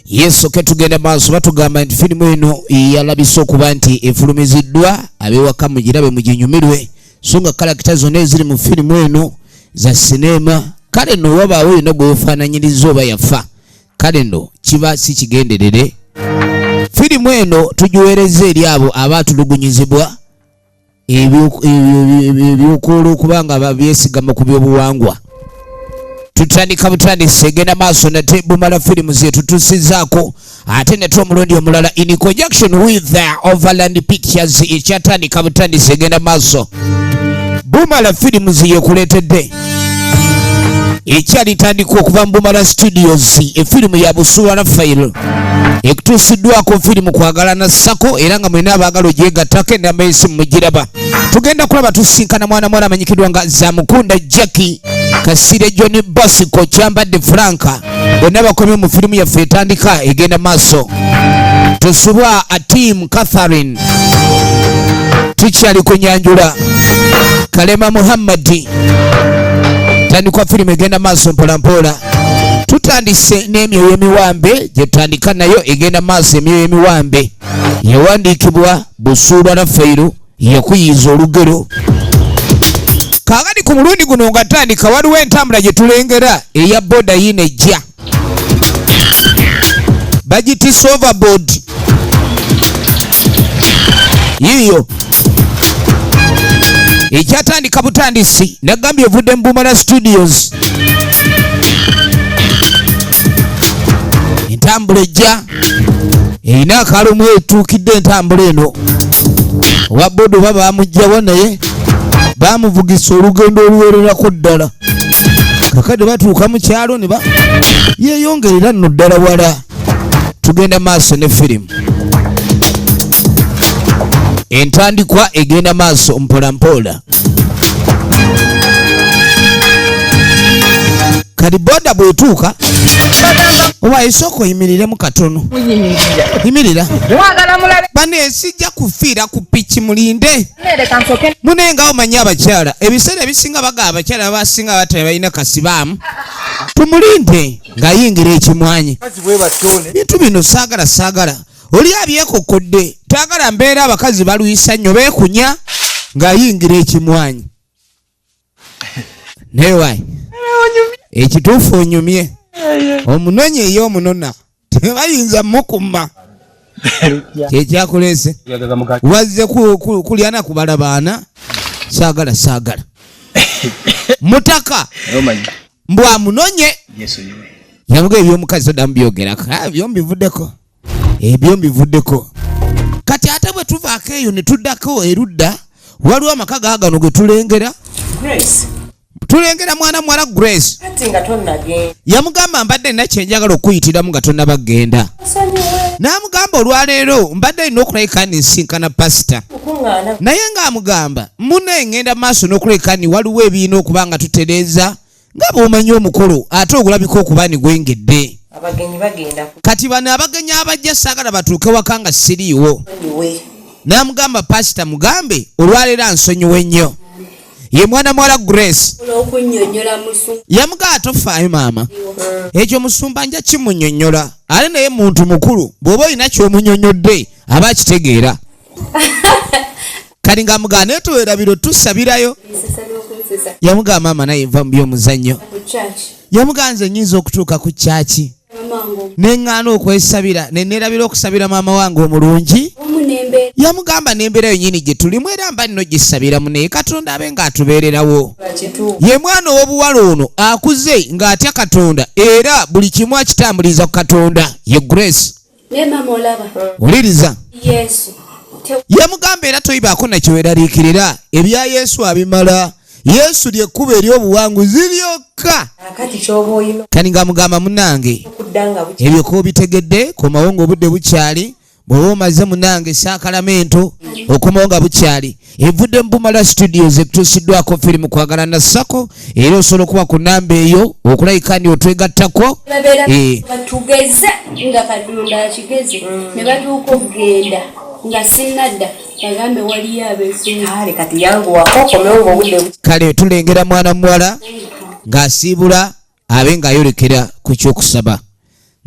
Yesu ketugenda maaso batugamba nti firimu eno yalabise okuba nti efulumiziddwa abewaka mugira be muginyumirwe so nga kalakita zonna eziri mu firimu eno za sinema kale nno wabaawo yonna gwe wefaananyiriza oba yafa kale nno kiba si kigenderere. Firimu eno tugiweereza eri abo abaatulugunyizibwa ebyokoola okuba nga byesigama ku byobuwangwa. Tutandika butandise egenda maaso nate bumala firimu zetu tusizaako ate nate omulundi omulala in conjunction with the Overland Pictures ekyatandika butandise egenda maaso bumala firimu yekuleetedde ekyalitandika okuva mu Bumala Studios efirimu ya Busuula Raphael ekutuusiddwako firimu kwagalana Sako era nga mwena abaagala ogyegattako enamba y'essimu mugiraba. Tugenda kulaba tusinkana mwana amanyikidwa nga Zamukunda Jackie Kasire John Bosco Kyambadde Franka bonna bakomye mu firimu yaffe etandika egenda maaso. Tusubwa Atim Catherine tukyali kunyanjula Kalema Muhammadi tandikwa firimu egenda maaso mpolampola. Tutandise n'emyoyo emiwambe gyetandika nayo egenda maaso. Emyoyo emiwambe yawandiikibwa Busuula Raphael yakuyiza olugero. Kaagati ku mulundi guno nga tandika waliwo entambula gye tulengera eya boda yinejja bagitisa overboard yiyo ekyatandika butandisi nagambye evudde mu Bumala Studios entambula ejja erina akalumu etuukidde entambula eno owa boda oba bamugjawo naye bamuvugisa olugendo oluwererako ddala kakade batuuka mu kyalo ne yeyongerera nno ddala wala. Tugenda maaso ne firimu entandikwa egenda maaso mpolampola. Kati boda bwetuuka oba esooka oyimiriremu katono yimirira bane sijja kufiira ku piki mulinde munenga omanye abakyala ebiseera ebisinga baga abakyala abasinga batale balina kasibaamu tumulinde ng'ayingira ekimwanyi bintu bino saagala oli abyekokodde twagala mbeera abakazi baluyisa nnyo beekunya ng'ayingira ekimwanyi newayi ekituufu onyumye omunonye ey'omunona tebayinza mukuma kyekyakuleese wazze kulyana kubala baana saagala mutaka mbwa munonye yamuga ebyomukazi oddamu byogerako ebyo mbivuddeko kati ate bwe tuvaako eyo ne tuddako erudda waliwo amaka gaagano ge tulengera mwana muwala Grace yamugamba mbadde nina kyenjagala okuyitiramu nga tonnabagenda n'amugamba olwaleero mbadde alina okulabika ninsinkana pasita naye ng'amugamba mune ngenda maaso n'okulabika waliwo ebiina okuba nga tutereeza nga bw'omanyi omukolo ate ogulabika okuba ni gwengedde kati bano abagenyi abajja saagala batuuke waka nga siriiwo. N'amugamba pasita mugambe olwaleero ansonyiwe nnyo ye mwana muwala Grace yamugaa tofaayo maama ekyo musumba nja kimunnyonnyola ale naye muntu mukulu bw'oba olina ky'omunnyonnyodde aba akitegeera kali ng'amugaa naye towerabiro tusabirayo yamugaa maama naye nva mu by'omuzannyo yamugaa nze nnyinza okutuuka ku kyaki neŋŋaana okwesabira neneerabira okusabira maama wange omulungi yamugamba n'embeera yennyini gye tulimu era mba nno gisabiramu naye Katonda abe ng'atubeererawo. Ye mwana ow'obuwala ono akuze ng'atya Katonda era buli kimu akitambuliza ku Katonda ye Grace. Wuliriza yamugamba era toyibaako nakyoweraliikirira ebya Yesu abimala. Yesu lyekkubo ery'obuwanguzi lyokka. Kani ng'amugamba munnange ebyo k'obitegedde komawo ng'obudde bukyali bw'oba omaze munnange saakalamento okomawo nga bukyali. Evudde mu Bumala Studios ekutuusiddwako firimu kwagalana Sako era osobola okuba ku nnamba eyo okulayika ndi otwegattako batugeze nga Katonda akigeze ne batuuka okugenda nga sinadda kagambe waliyo abeesunga kati yangu wakokomewo ng'obudde kale tulengera mwana muwala ng'asiibula abe ng'ayolekera ku kyokusaba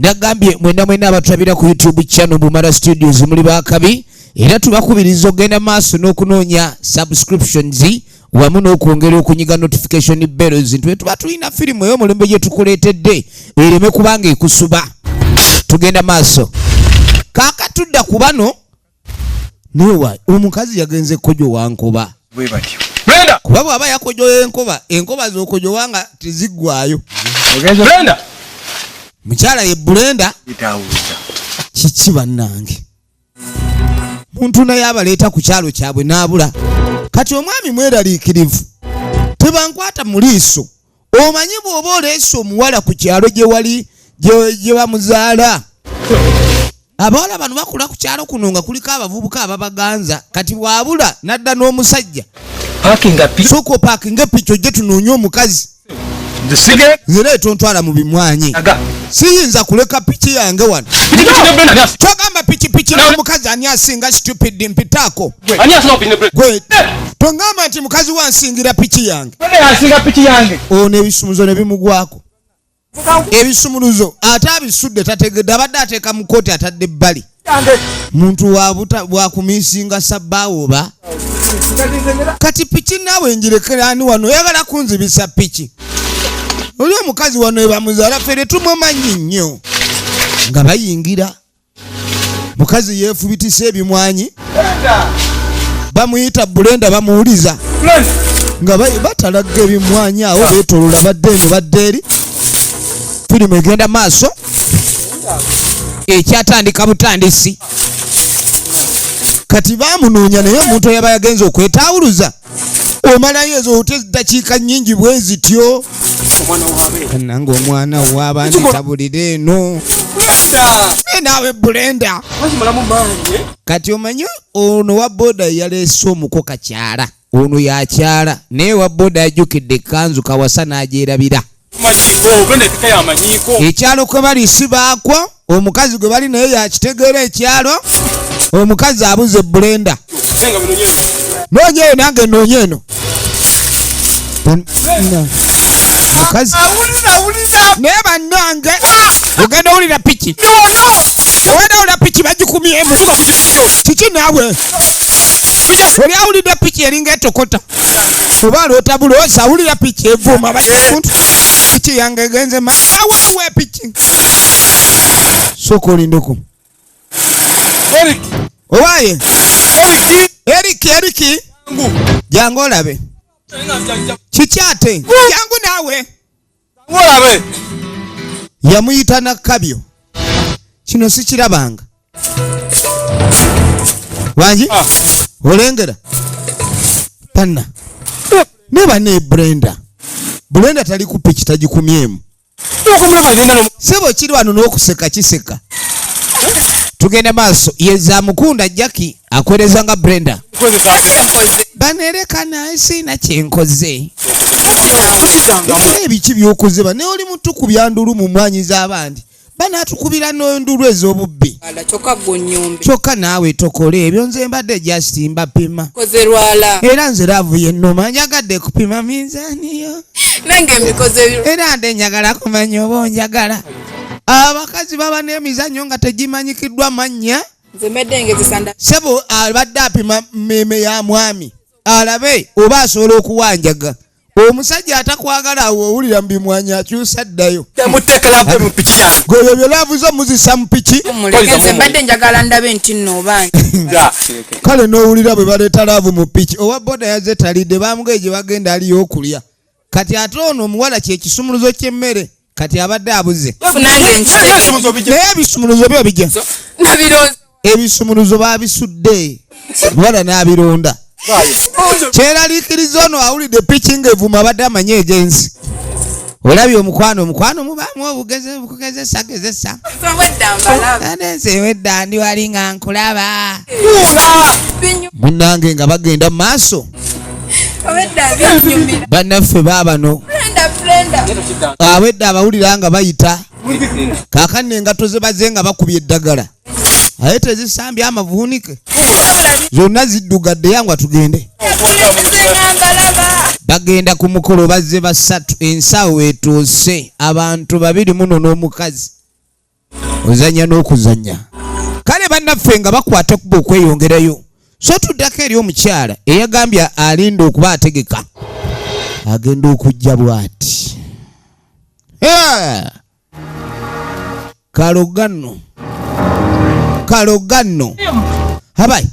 nagambye mwena abatulabira ku YouTube channel Bumala Studios muli bakabi era tubakubiriza ogenda maaso n'okunoonya subscriptions wamu n'okwongera okunyiga notification bells ntwe tuba tulina firimu ey'omulembe gye tukuleetedde ereme kubanga ekusuba tugenda maaso kaakatudda ku bano newa omukazi yagenze kkojo wankoba kuba bw'aba yakojoya enkoba z'okojowa nga teziggwayo mukyala ye Brenda kiki bannange muntu naye abaleeta ku kyalo kyabwe n'abula kati omwami mweraliikirivu tebankwata mu liiso omanyi bw'oba oleese omuwala ku kyalo gye wali gye bamuzaala abawala bano bakula ku kyalo kuno nga kuliko abavubuka ababaganza kati bw'abula n'adda n'omusajja sooka opaakinga epiki ojje tunoonye omukazi zireeta ontwala mu bimwanyi siyinza kuleka piki yange wano twagamba pikipiki n'omukazi ani asinga stupid mpitaako gwe tongamba nti mukazi wansingira piki yange ono ebisumuzo ne bimugwako ebisumuluzo ate abisudde tategedde abadde ateeka mu kooti atadde ebbali muntu wakumisinga sabbaawoba kati piki naawe njirekerani wano oyagala kunzibisa piki oli omukazi wano ebamuzaala fere tumumanyi nnyo nga bayingira mukazi yeefubitisa ebimwanyi bamuyita Brenda bamuwuliza nga batalaga ebimwanyi awo beetolola badde eno badde eri firimu egenda maaso ekyatandika butandisi kati bamunoonya naye omuntu oyaba yagenza okwetaawuluza omalayo ezo dakiika nnyingi bwe zityo nange omwana waaba ntabulira eno naawe Brenda kati omanyi ono wa boda yaleese omuko kakyala ono yakyala naye wa boda yajjukidde ekkanzu kawasa n'agyerabira ekyalo kwe bali sibaakwo omukazi gwe bali naye yakitegeera ekyalo omukazi abuze Brenda noonya eyo nange noonya eno mukazi naye bannange ogenda owulira piki ogenda owulira piki bagikumyemu kiki naawe oli awulidde piki eringa etokota oba lootabula osa awulira piki evuuma bamuntu piki yange egenze mawaawe piki sooka olindeko owaaye eriki jangu olabe kiki ate jangu naawe yamuyita Nakabyo kino sikirabanga wangi olengera panna neba ne Brenda tali ku piki tagikumyemu sebo kiri wano n'okuseka kiseka tugende maaso yeza mukunda Jackie akwereza nga Brenda banereka naye sina kyenkoze ebiki byokoze bane oli mutuku byandulu mu mwanyi z'abandi banatukubira n'endulu ez'obubbi kyokka naawe tokole ebyo nze mbadde just mbapima era nze laavu yennoma njagadde kupima minzaaniyo era nde njagala kumanya oba onjagala abakazi baba n'emizannyo nga tegimanyikiddwa mannya sebo abadde apima mmeme ya mwami alabe oba asobola okuwanjaga omusajja atakwagala awo owulira mbimwanyi akyusa ddayo gweyo byolaavuza muzisa mu piki kale n'owulira bwe baleeta laavu mu piki owa boda yaze talidde bamugaye gye bagenda aliyo okulya kati ate ono omuwala kyekisumuluzo ky'emmere kati abadde abuze naye ebisumuluzo byo bijja ebisumuluzo babisudde muwala n'abironda kyeraliikiriza ono awulidde piki ng'evuma abadde amanye egenzi olabye omukwano mubaamu obugeze bukugezesa anenze wedda ndi wali nga nkulaba munnange nga bagenda mu maaso bannaffe baabano awedda abawulira nga bayita kaakano engato ze baze nga bakubye eddagala aye tezisambye amavuunike zonna ziddugadde yangwa tugende bagenda ku mukolo bazze basatu ensawo etuuse abantu 2 muno n'omukazi ozanya n'okuzanya kale bannaffe nga bakwata kuba okweyongerayo so tuddako eri omukyala eyagambye alinda okuba ategeka agenda okujja bw'ati kalogano habayi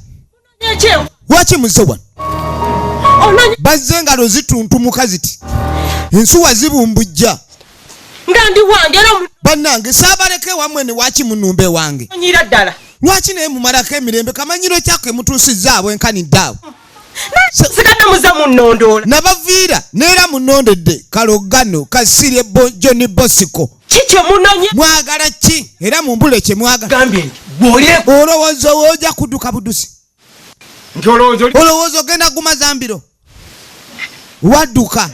waki muze wano bazze engalo zituntumuka ziti ensuwa zibumbujja nga ndi wange era bannange saabaleke wammwe ne waki munumbe wange nyira ddala lwaki naye mumalako emirembe kamanyiro kyako emutuusizza abwenkanidde abo sikadde muza munnondoola nabaviira neera munnondedde kalogano kasirye John Bosco kikyo munonye mwagala ki era mumbule kye mwagala gambye nti bw'olye olowooza ojja kudduka budusi nti olowooza ogenda gumazambiro wadduka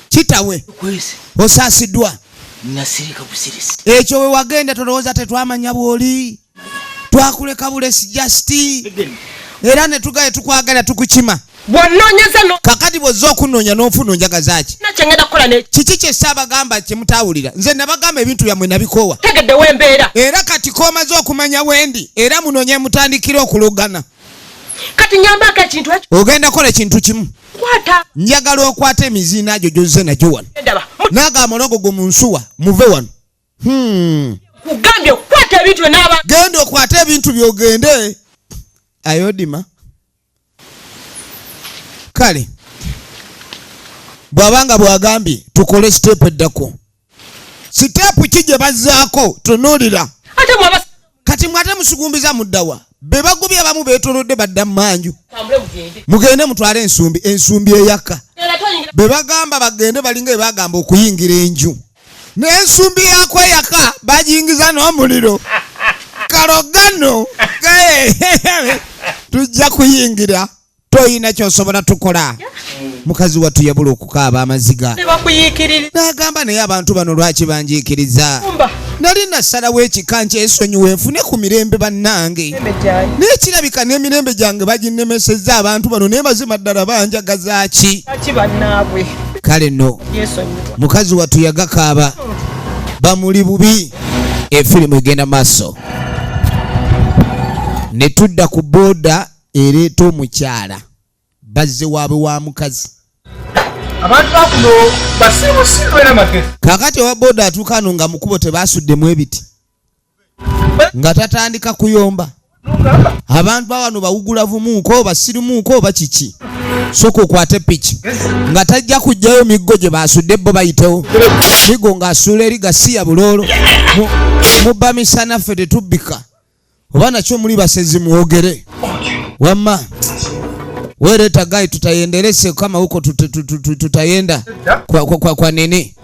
kitawe kwese osaasiddwa nasirika busirisi ekyo we wagenda tolowooza tetwamanya bw'oli twakuleka bulesi justi era ne tugaye tukwagala tukukima bw'onnoonyeza no kakati bw'ozza okunoonya n'onfuna onjagaza ki nakyengenda kukola ne kiki kye saabagamba kye mutaawulira nze nabagamba ebintu byammwe nabikoowa tegeddewo embeera era kati koomaze okumanya wendi era munoonye mutandikire okulugana kati nyambako ekintu ekyo ogenda kola ekintu kimu kwata njagala okwata emiziina agyo gyozze nagyo wano ndaba n'agamba omulogo gwo mu nsuwa muve wano kugambye okukwata ebintu byo n'aba genda okwata ebintu byogende ayodima kale bw'abanga bwagambye tukole siteepu eddako siteepu ki gye bazzaako tunuulira ate mwaba kati mwate musugumbiza muddawa be bagubye abamu beetolodde badda mu manju tambule bugende mugende mutwale ensumbi eyaka era toyingira be bagamba bagende balinga bye bagamba okuyingira enju n'ensumbi yako eyaka bagiyingiza n'omuliro kalogano tujja kuyingira toyina kyosobola tukola mukazi wattu yabula okukaaba amaziga ne bakuyiikirira n'agamba naye abantu bano lwaki banjiikiriza kumba nali nasalawo ekika nkyesonyiwa enfune ku mirembe bannange embe gyayi n'ekirabika n'emirembe gyange baginnemesezza abantu bano naye mazima ddala banjagaza ki aki bannaabwe kale nno yeesonyiwa mukazi wattu yagakaaba bamuli bubi efirimu egenda maaso ne tudda ku booda ereeta omukyala bazze waabwe wa mukazi abantu bakuno basibusiru era magezi kakati owa booda atuuka ano nga mukubo tebaasuddemu ebiti nga tatandika kuyomba abantu bawano bawugulavumunko basirimunko oba kiki soka okwate piki nga tajja kujjayo miggo gye basudde bo bayitewo migo ng'asuula eri gasiya buloolo mubba misana ffe tetubbika oba nakyo muli basezi mwogere wamma wereeta gai tutayenderese kama huko tutayenda kwa nini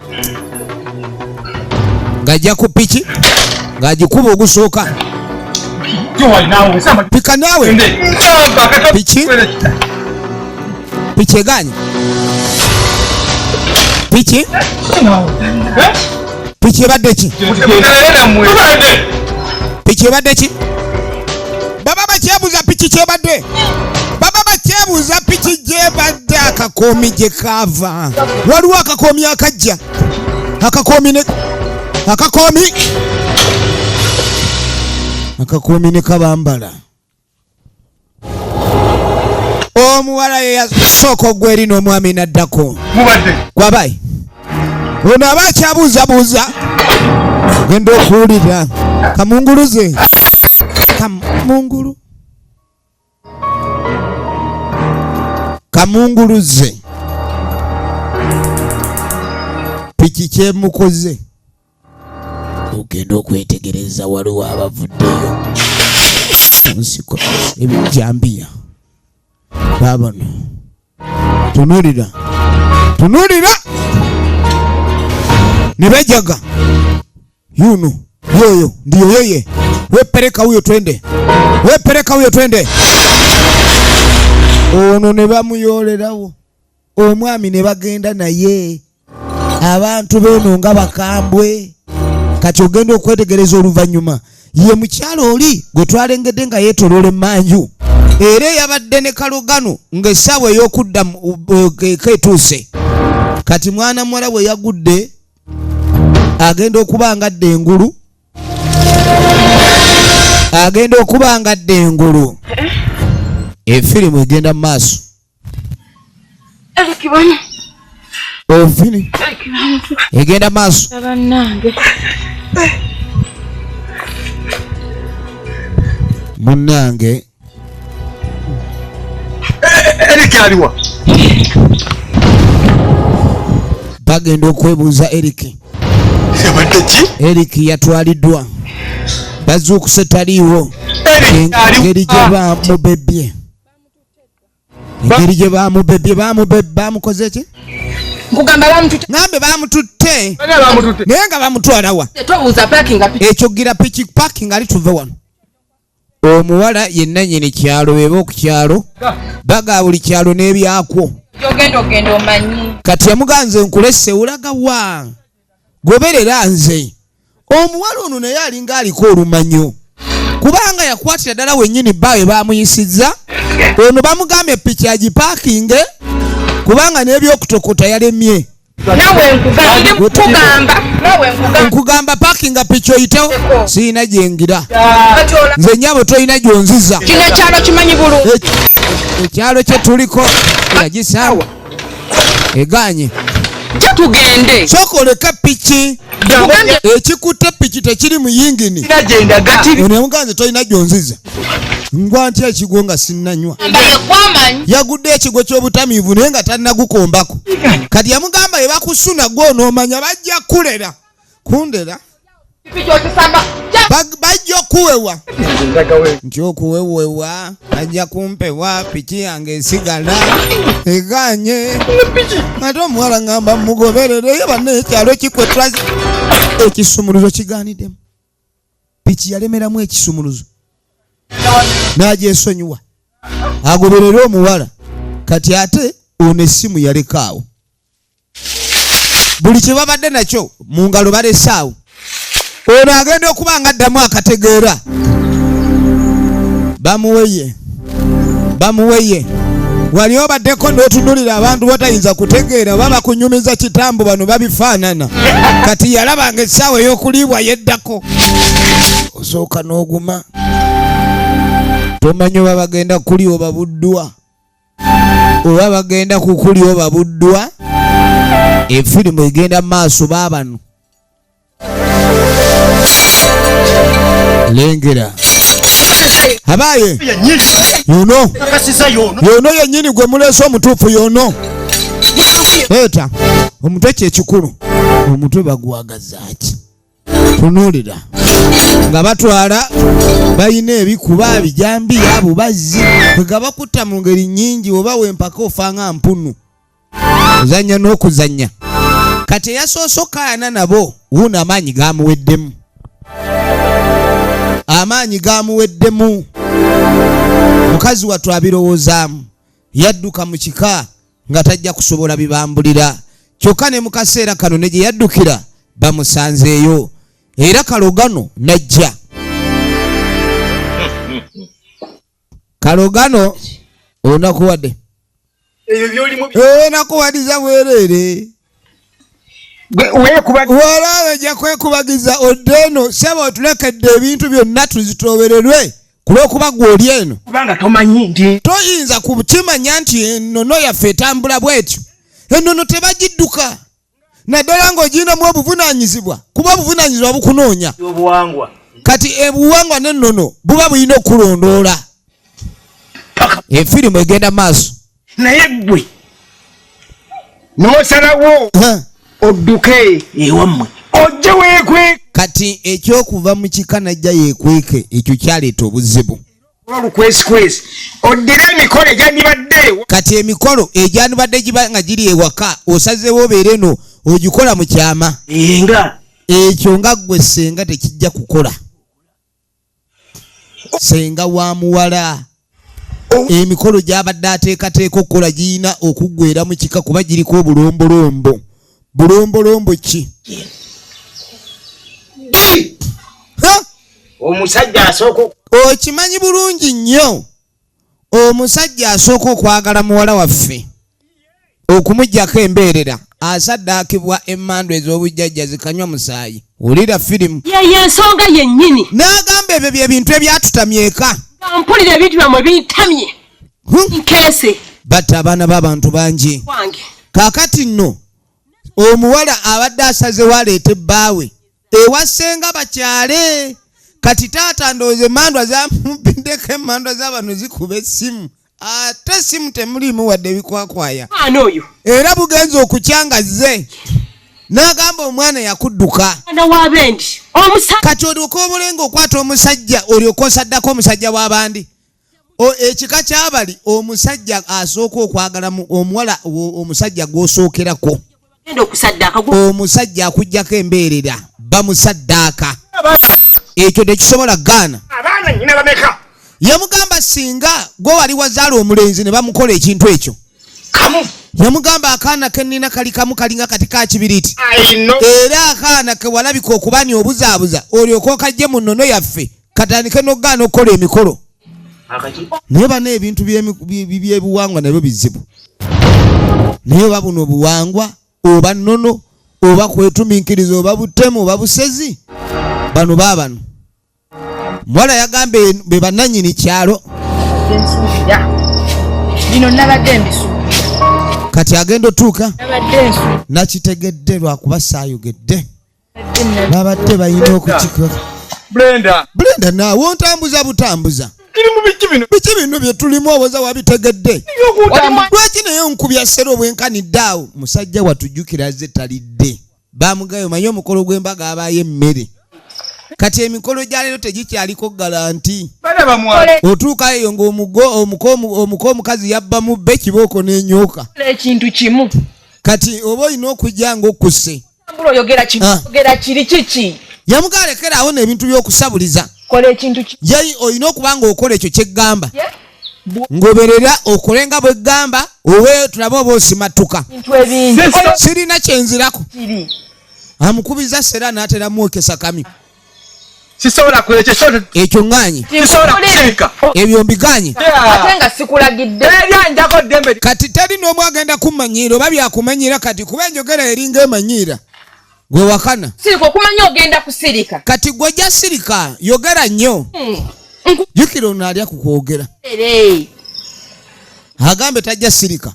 ngajja ku piki ng'agikuba ogusooka pika naawe piki eganye piki ebadde ki piki ebadde ki baba bakyebuuza piki kyebadde baba bakyebuuza piki gyebadde akakoomi gye kaava waliwo akakoomi akajja akakoomi ne kabambala omuwala ye yasooka ogweri n'omwami naddako kwabayi ono aba akyabuuzabuuza genda okuwulira kamunguluze kamunguluze piki kyemukoze ogenda okwetegereza waliwo abavuddeyo nsiko ebijambiya babano tunulira ne bejaga yuno yoyo ndiyo yeye wepeleka huyo twende ono ne bamuyolerawo omwami ne bagenda naye abantu beno nga bakambwe kati ogenda okwetegereza oluvannyuma ye mukyalo oli gwe twalengedde nga yeetoloola emmanju era eyabadde ne kalogano ng'essaawa ey'okudda keetuuse kati mwana muwala bwe yagudde agenda okuba nga adda engulu agenda okuba nga ddengulu. Efirimu egenda mu maaso. Ofini egenda mu maaso. Munnange Eric aliwa bagenda okwebuuza Eric. Eric yatwaliddwa bazuukuse taliiwo. Engeri gye bamubebye, engeri gye bamubebye bamukoze ki? Nkugamba bamututte. Ngambe bamututte naye nga bamutwala wa? Tobuuza parking ekyo gira piki parking ali tuve wano. Omuwala yenna nyini kyalo beba okukyalo baga buli kyalo n'ebyakwo. Ogenda omanyi. Kati yamuganze nkulesse olaga wa goberera nze. Omuwala ono naye alinga aliko olumanyo kubanga yakwatira ddala wennyini baawe bamuyisizza. Ono bamugambye piki agipakinge kubanga n'ebyokutokota yalemye. Nkugamba pakinga piki oyitewo siina gyengira. Nze nnyabo tolina gyonziza. Kino ekyalo kimanyi bulungi. Ekyalo kye tuliko yagisaawa eganye. Tugende. Sooka oleka piki. Ekikutte piki tekiri mu yingini. Ono yamuganze tolina gyonziza. Ngwa ntya ekigwo nga sinnanywa. Yagudde ekigwo ky'obutamiivu naye nga talinagukombako. Kati yamugamba ye bakusuna gw'onoomanya bajja kulera. Kundera bajja okuwewa nti okuwewewa bajja kumpewa piki yange esigala eganye. Ate omuwala ngamba mugoberere ye banne ekyalo kikwetwazi ekisumuluzo kigaaniddemu. Piki yalemeramu ekisumuluzo n'agyesonyiwa agoberere omuwala. Kati ate ono essimu yalekaawo. Buli kye babadde nakyo mu ngalo balesaawo. Ono agenda okuba nga addamu akategeera. Bamuweye wali obaddeko n'otunulira abantu batayinza kutegeera baba kunyumiza kitambo bano babifaanana. Kati yalabanga essaawa ey'okuliibwa yeddako. Osooka n'oguma tomanyi oba bagenda kuli oba buddwa oba bagenda kukuli oba buddwa. Efirimu egenda mu maaso baabano. Lengera abaye yono yennyini gwe muleese omutuufu yono. Eta omutwe kyekikulu omutwe baguwagazaaki. Tunuulira nga batwala balina ebikuba bijambiya bubazzi nga bakutta mu ngeri nnyingi oba wempaka ofanga mpunu ozannya n'okuzannya. Kati eyasoose okaayana nabo wuuno amaanyi gamuweddemu. Amaanyi gamuweddemu. Mukazi wattu abirowoozaamu yadduka mu kika nga tajja kusobola bibambulira. Kyokka ne mu kaseera kano ne gye yaddukira bamusanzeeyo era Kalogano najja. Kalogano onakuwadde nakuwadiza bwereere walawe ja kwekubagiza oddeeno seba otulekedde ebintu byonna tuzitoobererwe kulw'okuba gwe oli eno kubanga tomanyi nti toyinza kukimanya nti ennono yaffe etambula bwetyo. Ennono tebagidduka naddala ng'ogirinamu obuvunaanyizibwa kuba obuvunaanyizibwa bukunoonya. Kati ebuwangwa n'ennono buba bulina okulondoola. Efirimu egenda maaso naye ggwe n'osalawo odduke ewammwe ojje weekweke. Kati ekyokuva mu kika najja yeekweke ekyo kyaleeta obuzibu. Olukwesikwesi oddira emikolo egyandibadde. Kati emikolo egyandibadde giba nga giri ewaka osazeewo obeera eno ogikola mu kyama. Enga ekyo nga ggwe senga tekijja kukola. Senga wa muwala emikolo gy'abadde ateekateeka okukola giyina okuggweera mu kika kuba giriko obulombolombo. Bulombolombo ki? omusajja asooka okimanyi bulungi nnyo. Omusajja asooka okwagala muwala waffe okumuggyako embeerera asaddaakibwa emmando ez'obujjajja zikanywa musaayi Ulira firimu. Ye nsonga yennyini. N'agamba ebyo bye bintu ebyatutamye eka. Mpulira ebintu byamwe bintamye. Nkese. Batta abaana b'abantu bangi. Wange. Kaakati nno omuwala abadde asazewo aleete bbaawe ewa ssenga bakyale kati taata ndowooza emmandwa zamubiddeko emmandwa z'abano zikuba essimu ate essimu temuliimu wadde ebikwakwaya oyo era bugenza okukyangazze n'agamba omwana yakudduka kati olyoka obulenga okwata omusajja olyoka osaddako omusajja w'abandi ekika ky'abali omusajja asooka okwagala omuwala omusajja gw'osookerako omusajja akuggyako embeerera bamusaddaaka ekyo tekisobola gaana yamugamba singa gwe wali wazaala omulenzi ne bamukola ekintu ekyo yamugamba akaana kennina kali kamu kalinga kati ka kibiriiti era akaana ke walabika okubani obuzaabuza olyoka okajje mu nnono yaffe katandike n'ogaana okukola emikolo naye bana ebintu by'ebuwangwa nabyo bizibu naye oba buno buwangwa oba nnono oba kwetuminkiriza oba butemu oba busezi bano baabano muwala yagambe be bannannyini kyalo bino nabadde mbisu kati agenda otuuka nakitegedde lwakuba saayogedde babadde balina okukikola Brenda naawe ontambuza butambuza biki bino bye tulimu oboza wabitegedde lwaki naye nkubya ssera obwenkanidde awo musajja watujjukira azze talidde bamugayo manyi omukolo gw'embaga abaayo emmere kati emikolo gya leero tegikyaliko galanti otuuka eyo ng'omuko omukazi yabba mubbe kibooko n'enyoka ekintu kimu kati oba olina okujja ng'okusse oyogera kiri kiki yamugalekerawo n'ebintu by'okusabuliza kola ekintu yeyi olina okuba ng'okola ekyo kyeggamba ngoberera okolenga bweggamba owe tulabe oba osimatuka sirina kyenzirako amukubiza sera n'atera mwokesa kami sisobola kwekyo ekyo ŋŋanyi ebyo mbiganye ate nga sikulagidde ebyanjako ddembe kati teri n'omu agenda kummanyiira oba byakumanyira kati kuba enjogera eringa emanyiira gwe wakana sirika okumanya ogenda kusirika kati gwojja sirika yogera nnyo jukira ono alya ku kwogera agambe tajja sirika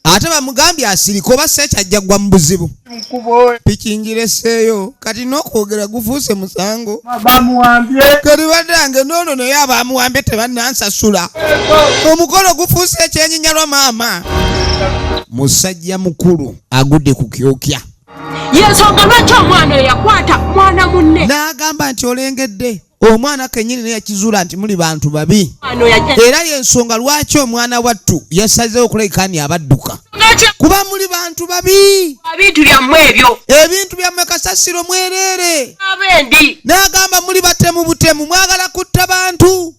ate bamugambye asirika oba sekyajja gwa mu buzibu pikingireseeyo kati n'okwogera gufuuse musango kati baddange noono naye abamuwambye tebannansasula omukolo gufuuse ekyenyinyalwa maama musajja mukulu agudde ku kyokya yensonga lwaki omwana oyo yakwata mwana munne n'agamba nti olengedde omwana kennyini naye yakizuula nti muli bantu babi era yensonga lwaki omwana wattu yasazeewo okulabikani abadduka kuba muli bantu babi ebintu byammwe ebyo ebintu byammwe kasasiro mwereere abendi n'agamba muli batemu butemu mwagala kutta bantu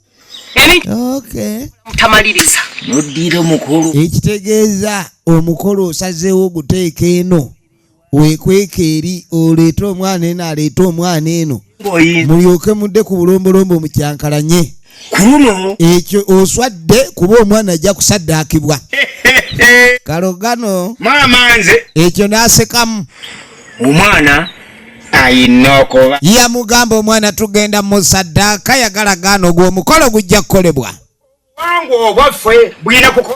tamaliriza noddiira mukulu ekitegeeza omukolo osazeewo oguteeka eno wekweka eri oleete omwana eno aleete omwana eno mulyoke mudde ku bulombolombo mukyankalanye ekyo oswadde kuba omwana ajja kusaddaakibwa kalogano maama nze ekyo n'asekamu omwana ayina okuba yamugamba omwana tugenda musaddaaka yagala gaana ogw'omukolo gujja kukolebwa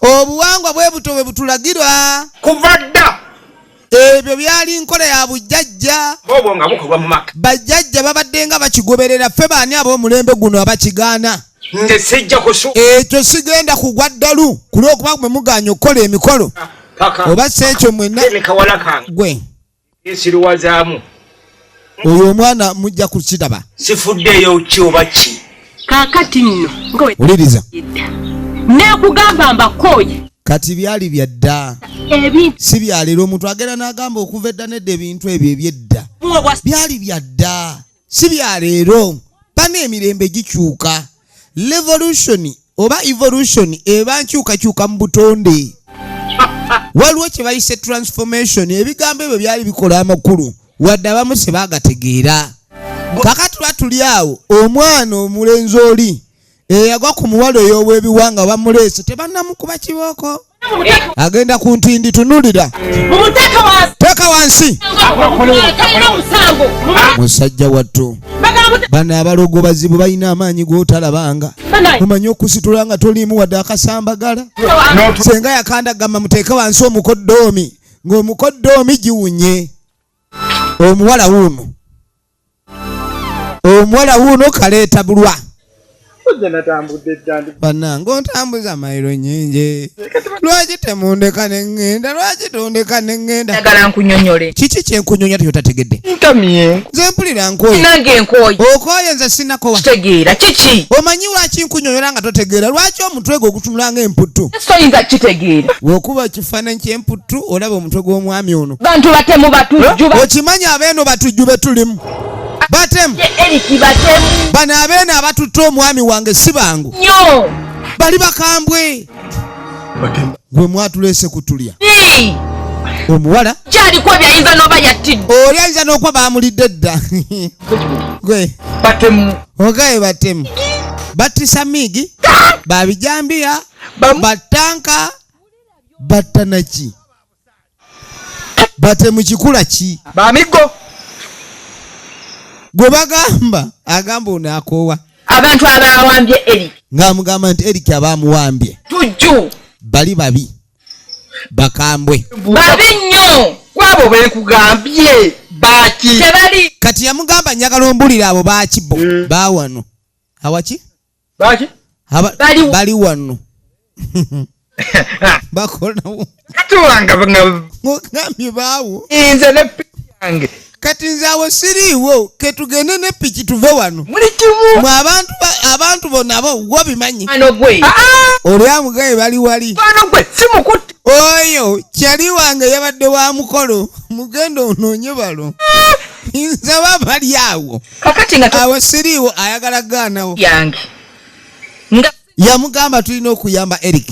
obuwangwa bwe buto bwe butulagirwa kuva dda ebyo byali nkola ya bujjajja obwo nga bukolwa mu maka bajjajja babadde nga bakigoberera ffe baani ab'omulembe guno abakigaana nze sijja kusu ekyo sigenda kugwa ddalu ku lw'okuba mwe muganya okukola emikolo oba si ekyo mwenna kawala kange gwe esiruwazaamu oyo omwana mujja kukiraba sifuddeeyo ki oba ki kaakati nno wuliriza neekugamba mbakooye kati byali byadda ebintu si byaleero omuntu agenda n'agamba okuva edda nedda ebintu ebyo ebyedda byali byadda si byaleero bana emirembe gikyuka revolution oba evolution eba nkyukakyuka mu butonde waliwo kye bayise transformation ebigambo ebyo byali bikola amakulu wadde abamu se baagategeera kakati lwatuli awo omwana omulenzi oli eyagwa ku muwala oyo ow'ebiwanga bamuleese tebannamukuba kibooko agenda ku ntindi tunulira teeka wansi musajja wattu bano abalogo bazibu balina amaanyi g'otalabanga omanyi okusitula nga tolimu wadde akasambagala senga yakanda gamba muteeke wansi omukoddoomi ng'omukoddoomi giwunye omuwala wuuno kaleeta bulwa bannange ontambuza mayiro nyingi lwaki temundeka neŋŋenda lwaki tondeka neŋŋenda njagala nkunyonyole kiki kyenkunyonya teyotategedde nze mpulira nange nkooye okooye nze sinakowa kitegeera kiki omanyi lwaki nkunyonyola nga totegeera lwaki omutwe gwe ogutunula ng'emputtu soyinza kitegeera bw'okuba ekifaananyi ky'emputtu olaba omutwe gw'omwami ono bantu batemu batujju okimanyi abeeno batujju be tulimu batemu eriki batemu bano abeeno abatutte omwami wange si bangu nnyo bali bakambwe gwe mwatuleese kutulya omuwala kyaliko byayinza n'oba yattidde oli ayinza n'okuba baamulidde dda gwe batemu ogaye batemu battisa miigi babijambiya batanka battanaki batemu kikula ki bamigo gwe bagamba agamba ono akoowa abantu abawambye Eric ng'amugamba nti Eric abaamuwambye tujju bali babi bakambwe babi nnyo kwabo benkugambye baki tebali kati yamugamba njagala ombulira abo bakibo bawano awaki baki bali wano bakola katulanga ngambye baawo inze ne yange kati nze awo siriiwo ketugende ne piki tuve wano muli kimu mwe abantu bonna bo wobimanyi ano gwe oli amugaye bali wali bano gwe simukutti oyo kyali wange yabadde wa mukolo mugenda onoonye balo nze bali awo kakati nga awo siriiwo ayagala gaanawo yange nga yamugamba tulina okuyamba Eric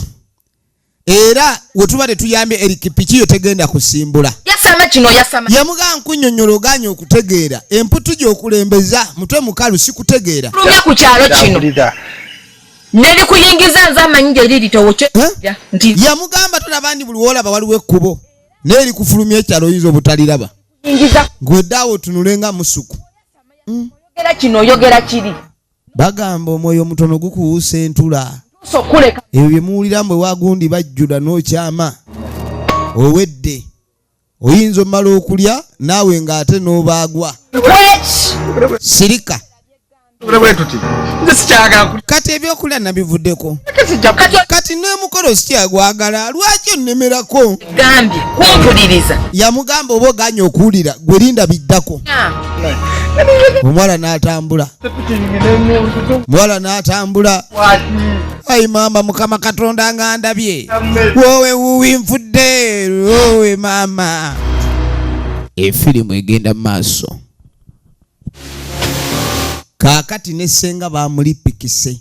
era wetuba tetuyambye Eric piki yo tegenda kusimbula yasama kino yasama yamugamba nkunyonyola oganye okutegeera emputu gy'okulembeza mutwe mukalu sikutegeera lumya ku kyalo kino neri kuyingiza nze amanyi gye liri towoce nti yamugamba tulabandi buli woolaba waliwo ekkubo naye likufulumya ekyalo oyinza obutaliraba yingiza gweddeawo otunule nga musuku oyogera kino oyogera kiri bagamba omwoyo omutono gukuwuusa entula sokuleka ebyo bye muwulira mbwe wagundi bajjula n'okyama owedde oyinza omala okulya naawe ng'ate n'obaagwa sirika bwe tuti nze sikyagala kati ebyokulya nabivuddeko sijja kati n'emukolo sikyagwagala lwaki onnemerako gambye kumpuliriza yamugamba oba oganye okuwulira gwe linda biddako omuwala n'atambula ayi maama mukama katonda nga ndabye wowe wuwi nfudde wowe maama efirimu egenda mu maaso kaakati nessenga bamulipikise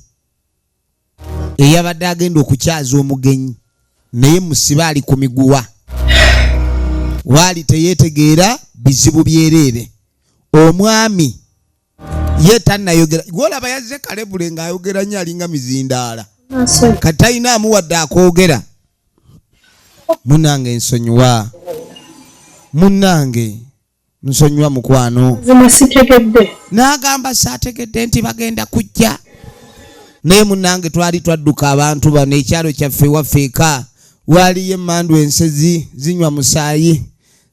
eyabadde agenda okukyaza omugenyi naye musibe ali ku miguwa waali teyeetegeera bizibu byereere omwami ye tannayogera gwolaba yazze kalebule ng'ayogera nnyo alinga mizindaala kati talina amuwadde akoogera munnange nsonyiwa mukwano n'agamba saategedde nti bagenda kujja naye munnange twali twadduka abantu bano ekyalo kyaffe wafeeka waaliyo emmandu ensezi zinywa musaayi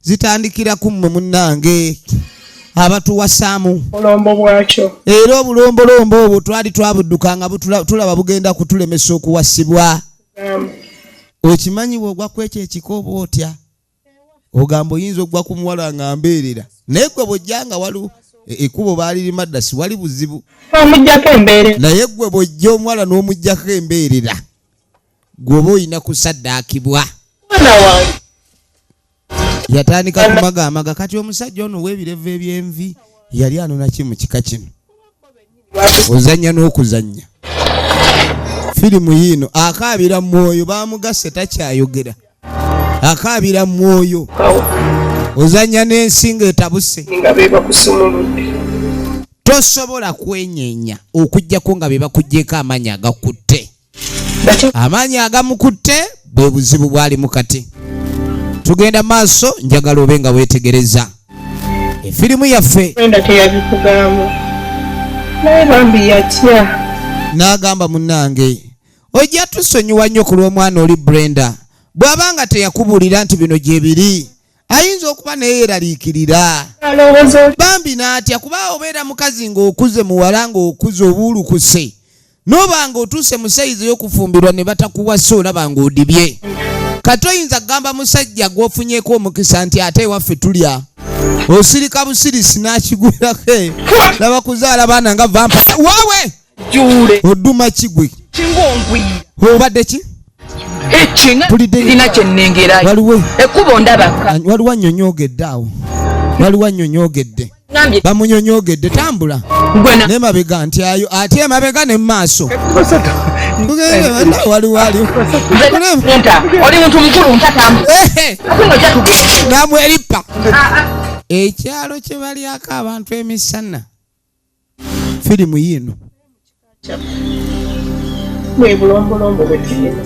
zitandikira ku mmwe munnange abatuwasaamu olombo bwakyo era obulombolombo obwo twali twabudduka nga tulaba bugenda kutulemesa okuwasibwa okimanyi bw'ogwa kwekyo ekikooba otya ogamba oyinza okugwa ku muwala nga mbeerera naye gwe bw'ojja nga waliwo ekkubo baalirima ddasi wali buzibu omujjako embeerera naye gwe bw'ojja omuwala n'omujjako embeerera gweoba olina kusaddaakibwa mwana wange yatandika kumagaamaga kati omusajja ono w'ebirevu eby'envi yali anona ki mu kika kino ozannya n'okuzannya firimu yiino akaabira mwoyo bamugase takyayogera akaabira mwoyo ozannya n'ensi ng'etabuse nga beeba kusumuludde tosobola kwenyenya okujjako nga beba kujjeko amaanyi agakutte. Amaanyi agamukutte bwe buzibu bwali mukati. Tugenda maaso, njagala obe nga weetegereza efirimu yaffe. Brenda teyabikugamba naye bambi yatya N'agamba munnange ojja tusonyiwa nnyo ku lw'omwana oli Brenda bw'abanga teyakubuulira nti bino gye biri ayinza okuba naye yeeraliikirira. Bambi n'atya kuba obeera mukazi ng'okuze muwala ng'okuze obuulukuse n'oba ng'otuuse mu sayizi y'okufumbirwa ne batakuwasa olaba ng'odibye. Kati oyinza kugamba musajja gw'ofunyeeko omukisa nti ate ewaffe tulya osirika busirisi n'akigwirako laba kuzaala baana nga vampa waawe Jule odduma kigwe chingongwira obadde ki echinga ina chenengera waliwo ekubo ndabaka waliwo annyonyoogedde awo waliwo annyonyoogedde ngambye bamunyonyoogedde tambula gwena ne mabega nti ayo ate emabega ne maaso waliwo nta oli muntu mukulu ntatambu akunga jatugenda namweripa ekyalo kye balyako abantu emisana firimu yino bwe bulombolombo bwe tugenda.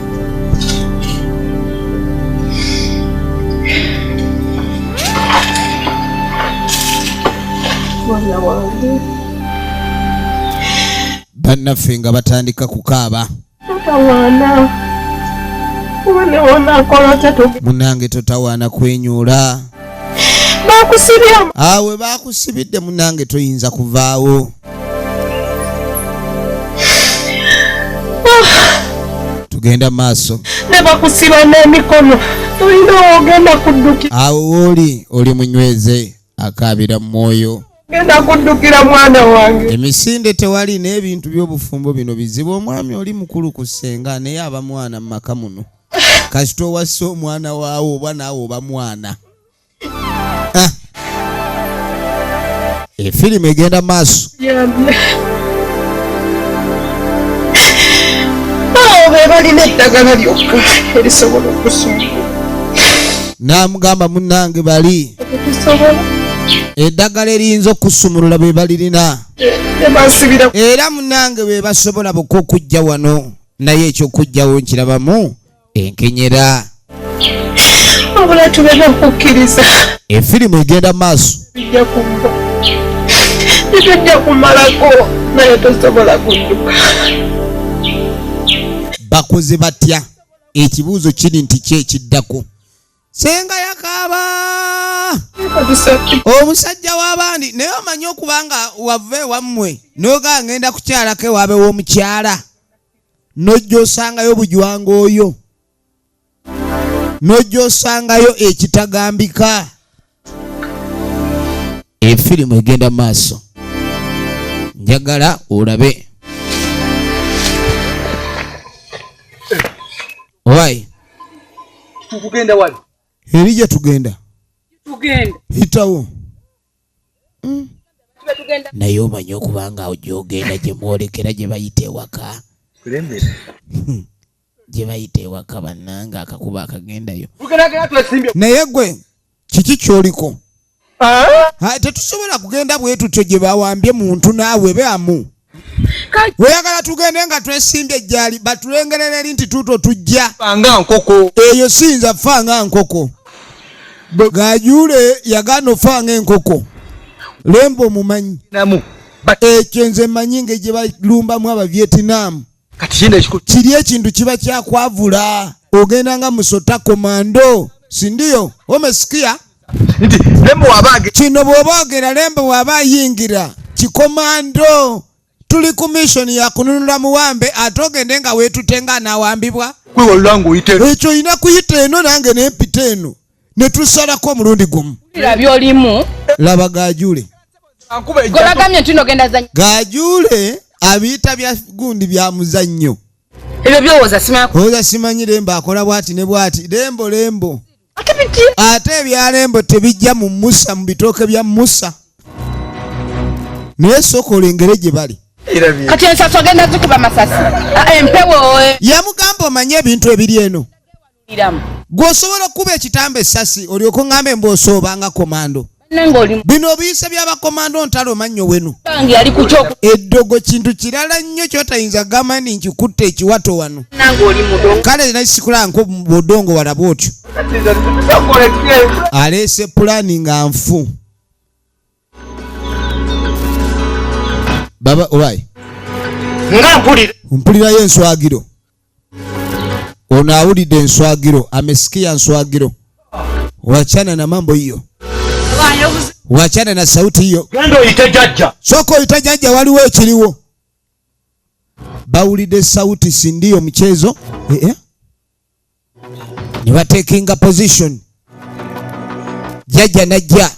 Mwana wange bannaffe nga batandika kukaaba. totawaana wana akola kyatuge Munange totawaana kwenyuula. bakusibya Awe bakusibidde munange toyinza kuvaawo. Tugenda maaso. ne bakusiba n'emikono olina ogenda kuddukira Awo oli munyweze akaabira mu mwoyo. genda kuddukira mwana wange Emisinde tewali n'ebintu by'obufumbo bino bizibu. Omwami oli mukulu ku ssenga naye aba mwana mu maka muno. Kasita owassa omwana waawo oba naawe oba mwana. Efirimu egenda maaso. be balina eddagala lyokka erisobola okusumba N'amugamba munnange bali tetusobola eddagala eriyinza okusumulula be balirina. ne basibira Era munnange be basobola bokka okujja wano naye ekyokujjawo nkirabamu enkenyera. obula tube n'okukkiriza Efirimu egenda maaso. bijja kubba tetujja kumalako naye tosobola kudduka Bakoze batya? Ekibuuzo kiri nti ki ekiddako? Senga yakaaba omusajja w'abandi naye omanyi okuba nga wava ewammwe n'ogaa ngenda kukyalako ewaabe w'omukyala n'ojja osangayo bujwanga oyo n'ojja osangayo ekitagambika. Efirimu egenda maaso. Njagala olabe. Owai Tugenda wali. eri gye tugenda Tugenda. hitawo. Tugenda. Naye omanyi okuba nga gy'ogenda gye mwolekera gye bayita ewaka. Gye bayita ewaka bannange akakuba akagendayo. Tugenda twesimbye. Naye gwe kiki ky'oliko? Tetusobola kugenda bwe tutyo gye bawambye muntu naawe beamu. Weyagala tugende nga twesimbye ejjali batulengerera eri nti tuto tujja. Fanga nkoko. Eyo siyinza fanga nkoko. Gajuule yagaana ofanga enkoko. Lembo omumanyi. Namu. Ekyo nze mmanyi nga gye balumbamu Abavietnam. Kati kinda ekikulu. Kiri ekintu kiba kyakwavula. Ogenda nga musota komando. Sindiyo? Omesikia? Nti lembo wabage. Kino bw'oba ogenda lembo waba ayingira. Kikomando. Tuli ku mission ya kununula muwambe ate ogende nga weetutenga anaawambibwa. Kwewalula ng'oyita eno. Ekyo olina kuyita eno nange n'empita eno. Ne tusalako omulundi gumu. byolimu Laba Gajuule. Ankuba ejja. golagamye ntino genda zanya Gajuule abiyita bya gundi bya muzannyo. ebyo byowooza simako Oza simanyi Lembo akola bwati ne bwati. Lembo. Ate ebya Lembo tebijja mu Musa mu bitooke bya Musa. Naye sooka olengere gye bali. kati ensasi ogenda zikuba masasi empewo Yamugamba omanye ebintu ebiri eno. iramu Gw'osobola okuba ekitambo essasi olyoka ng'ambe mb'osoobanga komando. bino biyise by'abakomando ntalo mannyo wenu bangi ali ku kyoko eddogo kintu kirala nnyo kyotayinza gamba nti nkikutte ekiwato wano nange oli mudongo kale nakisikula nko budongo wala bwotyo aleese pulaani nga nfu baba owayi nga mpulirayo enswagiro ono awulidde enswagiro amesikia nswagiro wachana na mambo hiyo wachana na sauti hiyo genda oyite jajja soko oyite jajja waliwo ekiriwo bawulidde sauti si ndiyo mchezo ni batekinga position jajja najja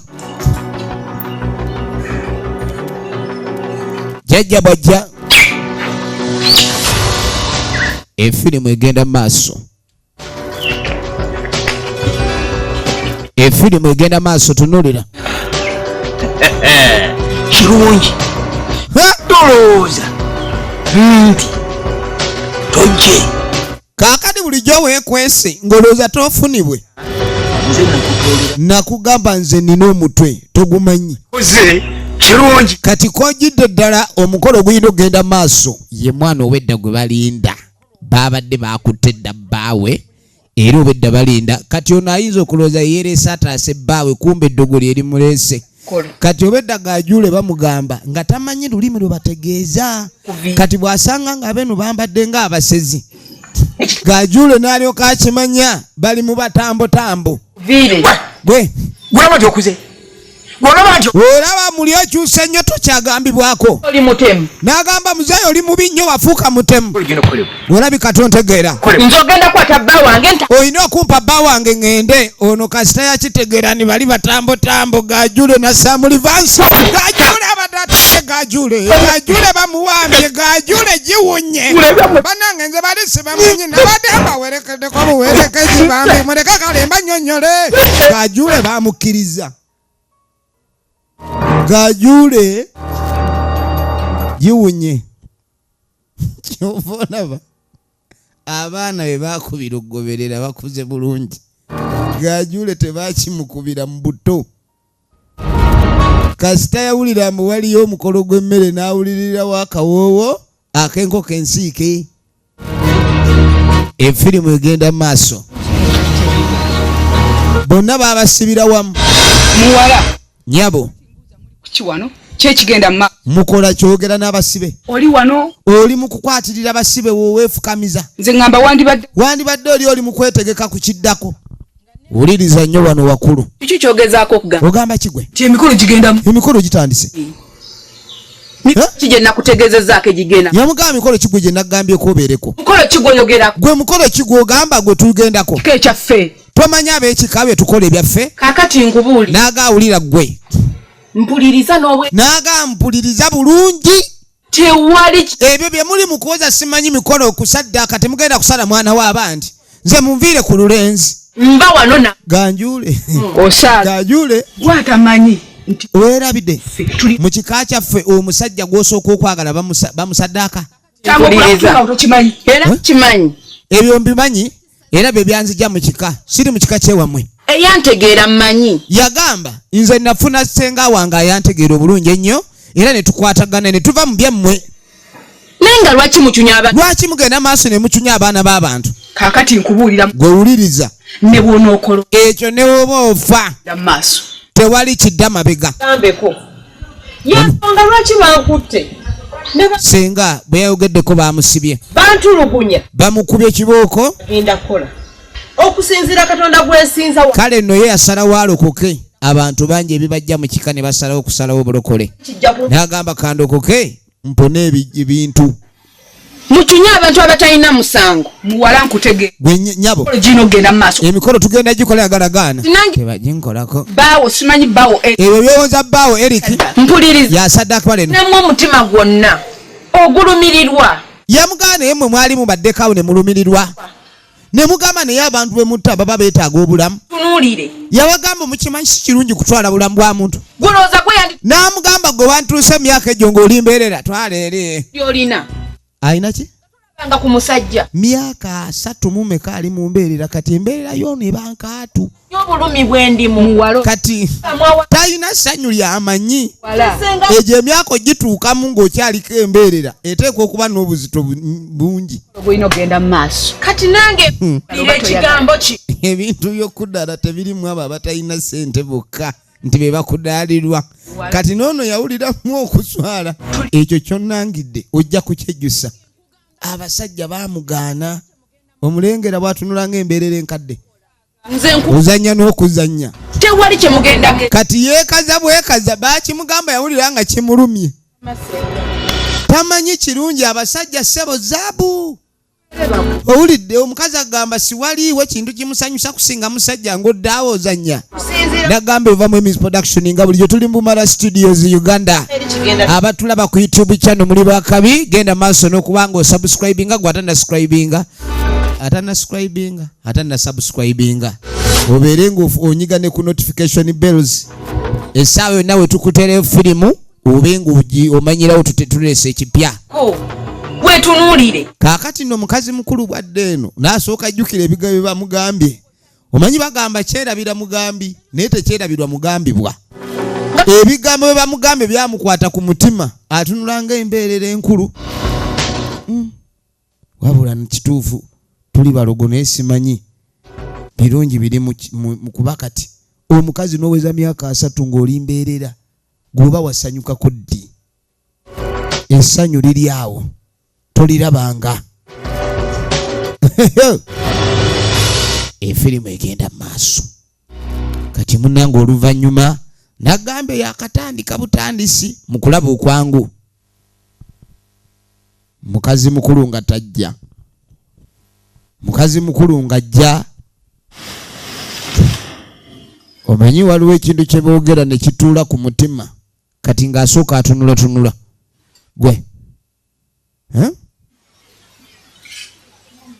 jajja bwajja efirimu egenda maaso efirimu egenda maaso tunulira kirungi dolooza nti tojje kaakati bulijjo weekwese ng'olowooza toofunibwe nakugamba nze nina omutwe togumanyi oze kirungi kati kojjidde ddala omukolo guyina okugenda maaso ye mwana obwedda gwe balinda babadde bakutte dda bbaawe era obwedda balinda kati ono ayinza okulowooza yeereese ataase bbaawe kumbe eddogo lye limuleese kati obwedda gaajule bamugamba nga tamanyi lulimi lwe bategeeza kati bw'asanga nga beno bambadde ng'abasezi gaajule n'alyoka akimanya bali mu batambotambo gwe gwaba nti okuze gwolaba nti olaba muli okyusa ennyo tokyagambibwako oli mutemu n'agamba muzeeyi oli mubi nnyo wafuuka mutemu olabika tontegeera nze ogenda kwata bba wange olina okumpa bba wange ŋŋende ono kasita yakitegeera ni bali batambotambo gaajule na samulivansi gaajule abadde gaajule bamuwambye gaajule giwunye banange nze bali sibamanyi nabadde mbawerekeddeko buwerekezi bambi muleke kalemba nnyonnyole gaajule bamukkiriza gaajule giwunye kyova olaba abaana be bakubira okugoberera bakuze bulungi gaajule tebakimukubira mu buto kasita yawulira mbu waliyo omukolo gw'emmere n'awulirirawo akawoowo ak'enkoko ensiike efirimu egenda mu maaso bonna baabasibira wamu muwala nyabo kiwano kyekigenda ma mukola kyogera n'abasibe oli wano oli mu kukwatirira abasibe woweefukamiza nze ngamba wandibadde oli mu kwetegeka ku kiddako wuliriza nnyo wano wakulu kiki kyogezaako okugamba ogamba kigwe ti emikolo gigendamu emikolo gitandise kije nakutegezezaako egigenda yamugamba mikolo kigwe gye naggambyeku obeereko mukolo kigoyogerako gwe mukolo kigwe ogamba gwe tugendako kika ekyaffe tomanyi ab'ekika bye tukola ebyaffe kaakati nkubuuli n'agaawulira gwe mpuliriza n'obwe n'agampuliriza bulungi tewali ebyo bye muli mu kuwoza simanyi mikolo okusaddaaka temugenda kusala mwana w'abandi nze munviire ku lulenzi mba wano na ganjule osaala ganjule gwatamanyi nti weerabidde tuli mu kika kyaffe omusajja gw'osooka okwagala bamusaddaaka tokimanyi era kimanyi ebyo mbimanyi era bye byanzija mu kika siri mu kika kyewammwe eyantegeera mmanyi yagamba nze nafuna ssenga wange ayantegeera obulungi ennyo era ne tukwatagana ne tuva mu byammwe naye nga lwaki mucunya abantu lwaki mugenda maaso ne mucunya abaana b'abantu kaakati nkubuulira gwe wuliriza ne bw'onookolo ekyo ne woba ofa mu maaso tewali kidda mabega gambeko yanga lwaki bankutte senga bwe yayogeddeko bamusibye bantulugunya bamukubye ekibooko genda kukola okusinziira katonda gwesinza kale nno ye yasalawo alokoke abantu bangi ebibajja mu kika ne basalawo okusalawo obulokole n'agamba kandokoke mpone ebintu mucunye abantu abatalina musango muwala nkutegee gwe nyabo gino ogenda mu maaso emikolo tugenda gikola agalagaana tebaginkolako baawo simanyi baawo ebyo byowooza bbaawo eriki mpuliriza yasaddaka leno namwe omutima gwonna ogulumirirwa yamugamba naye mmwe mwali mubaddekawo ne mulumirirwa ne mugamba naye abantu bwe mutta baba beetaaga obulamu tunuulire yabagamba mukimanyi si kirungi kutwala bulamu bwa muntu gulowooza gweyandi n'amugamba gwe wantuuse emyaka egyo ng'olimbeerera twala eri byolina ayina ki anga ku musajja myaka 3 mume kali mu mbeerera kati embeerera yo ne bankatu y'obulumi bwendi mu walo kati talina ssanyu lyamanyi wala egyo emyaka gituukamu ng'okyaliko embeerera eteekwa okuba n'obuzito bungi bwino genda mu maaso kati nange ekigambo ki ebintu by'okuddala tebirimu abo abatalina ssente bokka nti be bakudaalirwa kati n'ono yawuliramu okuswala ekyo kyonnangidde ojja kukyejjusa abasajja baamugaana omulengera bw'atunula ng'embeerera enkadde ozannya n'okuzannya tewali kye mugenda kati yeekaza bwekaza baakimugamba yawulira nga kimulumye tamanyi kirungi abasajja ssebo zaabu owulidde omukazi agamba siwaliiwo kintu kimusanyusa kusinga musajja ng'oddaawo ozannya nagamba evamu emis production nga bulijjo tuli mu Bumala Studios Uganda abatulaba ku YouTube channel muli bakabi genda maaso n'okubanga osubscribinga gwe atana subscribinga obeere ng'onyiga ne ku notification bells essaawa yonna we tukuteera firimu obe ng'omanyirawo tuleese ekipya wetunuulire kaakati nno omukazi mukulu bwadde eno n'asooka ajjukira ebigambo bye bamugambye omanyi bagamba kyerabira mugambi naye tekyerabirwa mugambibwa ebigambo bye bamugambye byamukwata ku mutima atunula ng'embeerera enkulu wabula kituufu tuli balogo naye simanyi birungi biri mu kuba kati omukazi n'oweza myaka 3 ng'oli mbeerera gwoba wasanyukako ddi essanyu liri awo tolirabanga efirimu egenda maaso kati munnange oluvannyuma nagambe yakatandika butandisi mu kulaba okwangu mukazi mukulu nga tajja mukazi mukulu ng'ajja omanyi waliwo ekintu kye boogera ne kituula ku mutima kati ng'asooka atunulatunula gwe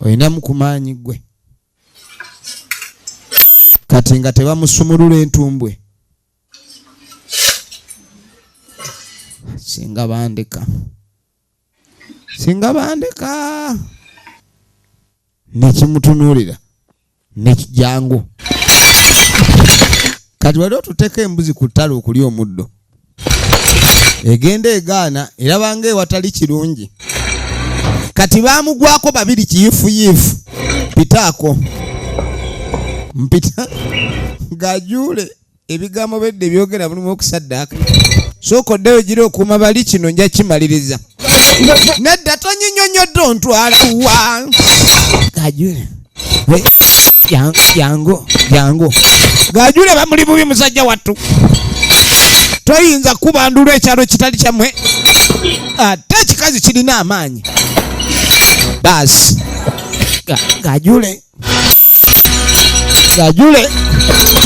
olinamu ku maanyi gwe kati nga tebamusumulula entumbwe singa bandeka nekimutunuulira nekijangu kati wali otuteeka embuzi ku ttale okulya omuddo egenda egaana erabanga ewatali kirungi kati baamugwako babiri kiyifuyifu pitaako mpita ng'ajuule ebigambo bedde byogera mulimu okusaddaaka sooka oddeyo gira okuuma bali kino nja kimaliriza nedda tonyinyonyodde ontwala wa ng'ajuule jangu ng'ajuule bamuli bubi musajja wattu toyinza kubandula ekyalo kitali kyammwe ate ekikazi kirina amaanyi basi ng'ajuule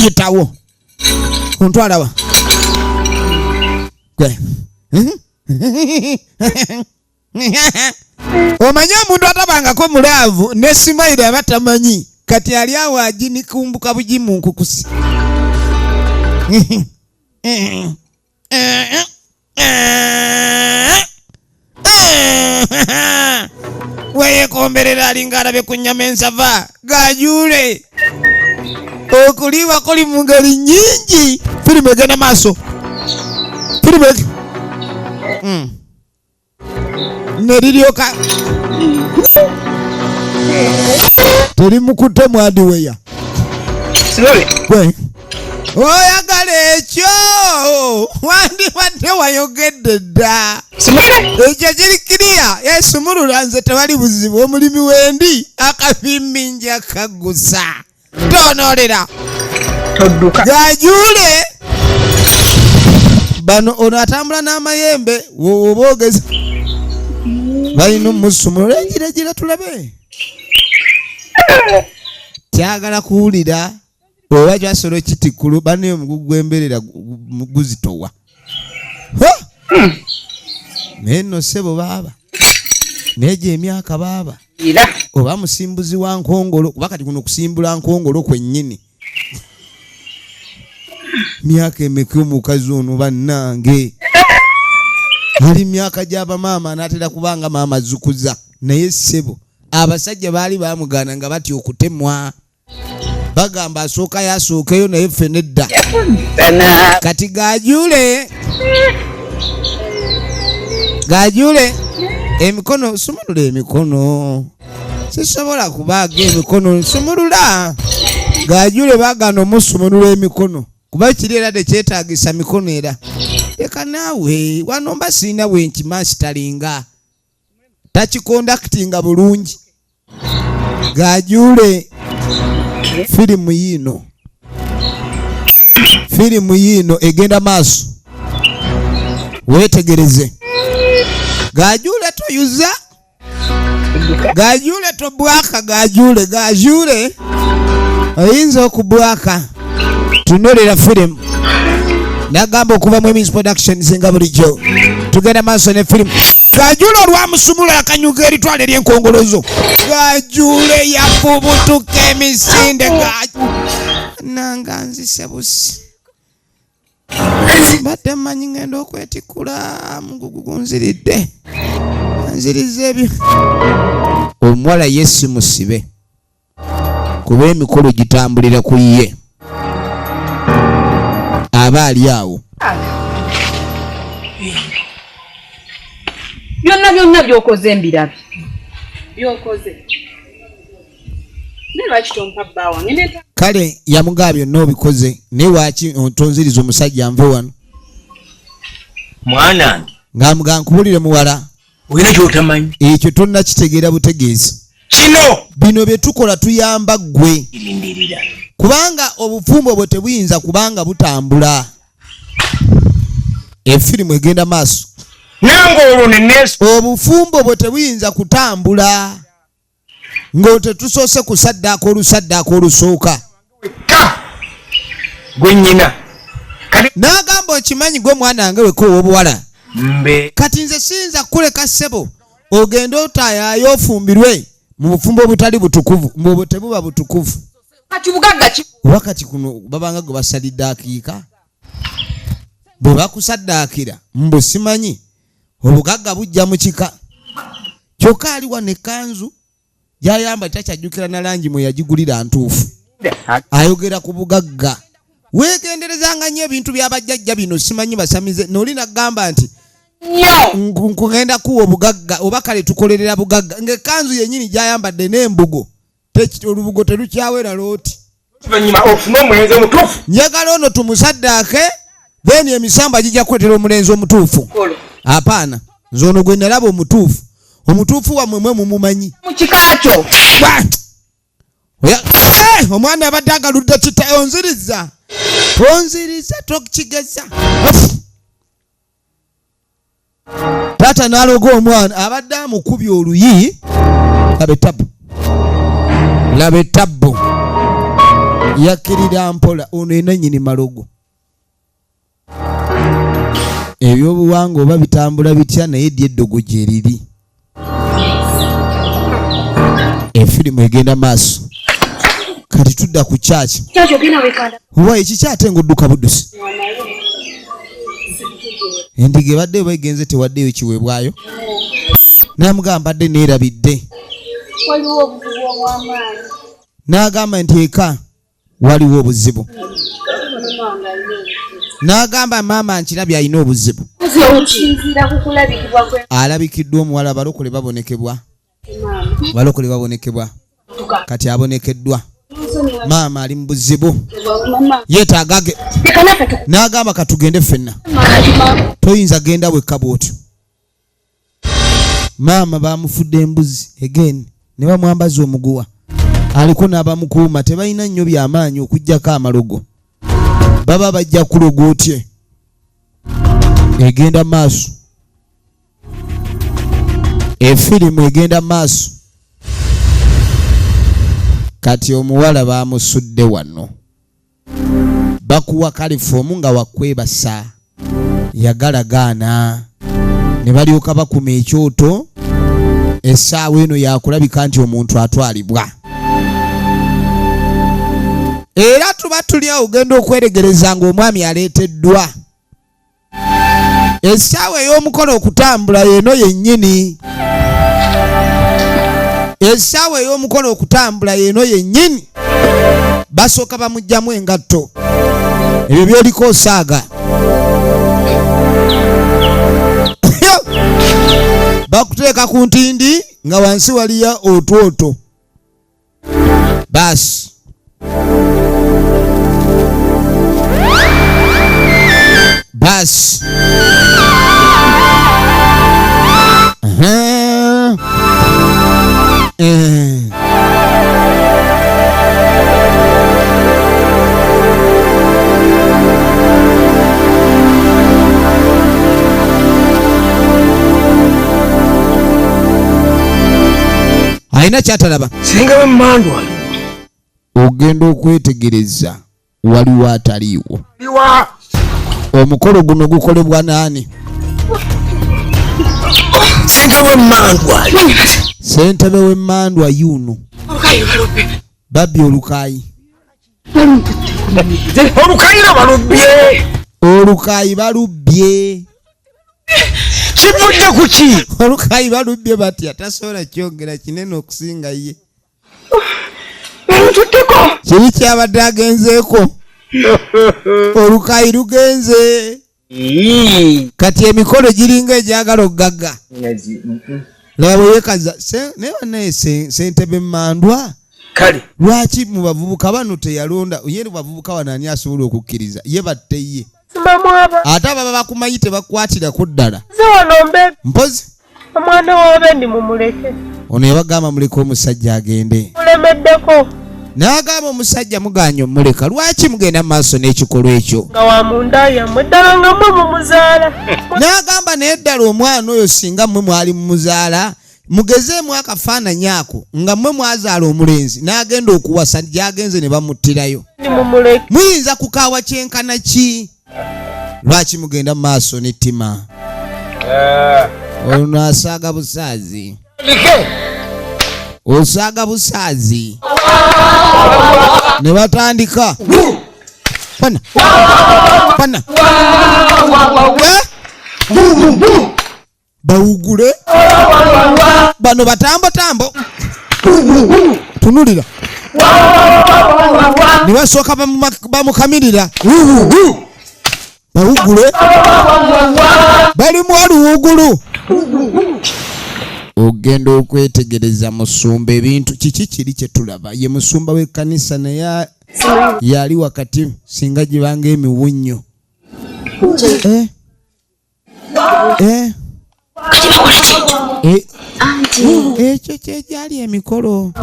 yitawo ontwalawa gwe omanyi omuntu atabangako mulaavu ne simaire aba tamanyi kati ali awo aginikumbuka bugimu nkukusi weyekomberera alinga alabe ku nnyama ensava ng'ajuule okuliibwa kuli mu ngeri nnyingi firimu egenda maaso neriryoka terimukutte mwadiweya gwe oyagala ekyo wandibadde wayogedde dda ekyo kiri kiriya yesumulula nze tewali buzibu omulimi wendi akafimbi nja kagusa tonoolera gajuule bano ono atambula n'amayembe woboogeza balina omusumulula gira tulabe kyagala kuwulira oba kyasolo kitikulu banaye omugugu gw'embeerera guzitowa naye nno ssebo baaba neegyo emyaka baaba oba musimbuzi wa nkongolo kuba kati kuno kusimbula nkongolo kwennyini myaka emeka omukazi ono bannange ali myaka gy'abamaama anaatera kubanga maama zukuza naye ssebo abasajja baali bamugana nga batya okutemwa bagamba asooka yasookeyo naye ffe nedda kati gajule emikono sumulula emikono sisobola kubaaga emikono sumulula gajule bagana omusumulula emikono kuba kiri era tekyetaagisa mikono era leka naawe wano mba sirina bwenkimasitalinga takikondaktinga bulungi gajule firimu yino egenda maaso wetegereze gajule toyuza gajule tobwaka gajule oyinza okubwaka tunulira firimu nagamba okuva mu Emis Productions nga bulijjo tugenda maaso ne firimu gajule olwamusumula akanyuga eritwala ery'enkongolozo gajule yafubutuka emisinde nanga nzise busi badde mmanyi ngenda okwetikula mugugu nziridde nziriza ebyo omuwala yesi musibe kuba emikolo gitambulira ku ye aba ali awo byonna byokoze mbirabi byokoze lwaki tompa bba wange kale yamugaba byonna obikoze naye waaki ontonziriza omusajja nve wano mwana ng'amugaa nkubulire muwala olina kyotamanyi ekyo tonna kitegeera butegeezi bino bye tukola tuyamba ggwe kubanga obufumbo bwe tebuyinza kubanga butambula efirimu egenda maaso nange olwo obufumbo bwe tebuyinza kutambula ng'otetusoose kusaddaaka olusaddaaka olusooka gwe nnyina n'agamba okimanyi gwe mwana wange wekoowa obuwala kati nze siyinza kukuleka ssebo ogende otaayayo ofumbirwe mu bufumbo obutali butukuvu mbwobwo tebuba butukuvu wakati kuno babanga gwe basalidde akiika bwe bakusaddaakira mbu simanyi obugagga bujja mu kika kyokka ali wano ekkanzu gyayamba takyajjukira na langi mwe yagigulira ntuufu ayogera ku bugagga weegenderezanga nnyo ebintu by'abajjajja bino simanyi basamize noli nagamba nti nkugenda kuwa obugagga oba kale tukolerera bugagga ng'ekkanzu yennyini gyayambadde n'embugo olubugo terukyawera looti njagala ono tumusaddaake then emisamba gijja kuletera omulenzi omutuufu apaana nze ono gwe nalaba omutuufu wammwe mwe mumumanyi mukikakyo omwana abadde agaludde kita onziriza tokigeza taata n'aloga omwana abadde amukubye oluyi laba etabbu yakkirira mpola ono enannyini malogo ebyobuwangwa oba bitambula bitya naye ddy eddogo gye riri efirimu egenda maaso kati tudda ku kyaki oba ekikyate ng'odduka buddusi endiga ebadde begenze tewaddeyo kiweebwayo n'amugamba mbadde neerabidde n'agamba nti eka waliwo obuzibu n'agamba maama nkirabye alina obuzibu alabikiddwa omuwala balokole babonekebwa kati abonekeddwa maama ali mu buzibu yeetaagage n'agamba katugende ffenna toyinza genda wekka bwotyo maama bamufudde embuzi again ne bamwambaza omuguwa aliko n'abamukuuma tebalina nnyo byamaanyi okuggyako amalogo baba bajja kulogootye egenda maaso efirimu egenda maaso kati omuwala bamusudde wano bakuwa kalifoomu nga wakwebasa yagalagaana ne balyoka bakuma ekyoto essaawa eno yakulabika nti omuntu atwalibwa era tuba tuli awo ogenda okweregereza ng'omwami aleeteddwa essaawa ey'omukolo okutambula eno yennyini Essaawa ey'omukolo okutambula yeno yennyini basooka bamugyamu engatto ebyo byoliko osaaga bakuteeka ku ntindi nga wansi waliya otwoto basi basi alina kyatalaba singa bemmandwa ogenda okwetegereza waliwo ataliiwo liwa omukolo guno gukolebwa naani singa bemmandwa ssentebe w'emmandwa yuno babbi olukayi olukayira balubbye olukayi balubbye kivudde ku ki olukayi balubbye batya tasobola kyongera kinene okusinga ye tutteko kiri kyabadde agenzeeko olukayi lugenze kati emikolo giringa egyagala okugagga laba bwe yeekaza naye wannaye ssentebe mmandwa kale lwaki mu bavubuka bano teyalonda ye mu bavubuka wano ani asobola okukkiriza ye batte ye ate ababa bakumanyi tebakwatirako ddala mpozi omwana waabe ndi mumuleke ono yabagamba muleke omusajja agende mulemeddeko n'agamba omusajja muganya omuleka lwaki mugenda mu maaso n'ekikolwa ekyo nga wa munda yammwe ddala nga mmwe mumuzaala n'agamba naye ddala omwana oyo singa mmwe mwali mumuzaala mugezeemu akafaananyi ako nga mmwe mwazaala omulenzi n'agenda okuwasa gy'agenze ne bamuttirayo ndi mumuleke muyinza kukaawa kyenkana ki lwaki mugenda mu maaso n'ettima ono asaaga busaazi osaaga busaazi ne batandika pana pana bawugule bano batambo tunulira ne basooka bamukamirira bawugule balimu oluwugulu ogenda okwetegereza musumba ebintu kiki kiri kyetulaba ye musumba w'ekkanisa naye yali wakati singa gibanga emiwunyo ekyo kyegyali emikolo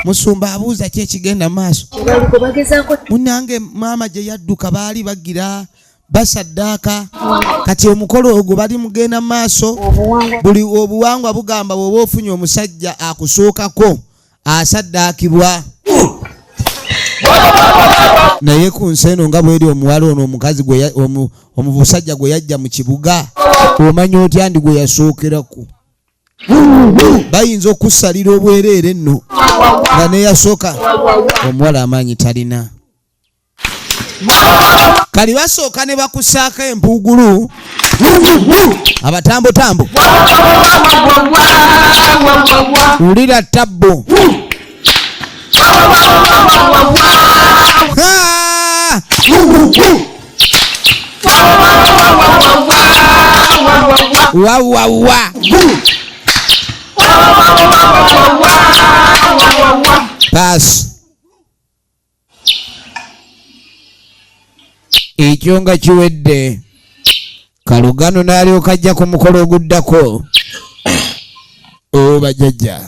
musumba abuuza ki ekigenda maaso munange maama gye yadduka baali bagira basaddaaka kati omukolo ogwo bali mugenda maaso buli obuwangwa bugamba bw'oba ofunye omusajja akusookako asaddaakibwa naye ku nsi eno nga bweri omuwala ono omukazi omusajja gwe yajja mu kibuga omanya otya ndi gwe yasookerako bayinza okusalira obwereere nno nga neyasooka omuwala amaanyi talina kali basooka ne bakusaako empuugulu abatambotambo wulira tabbo wawawa basi ekyo nga kiwedde kalugano n'alyoka ajja ku mukolo oguddako bajjajja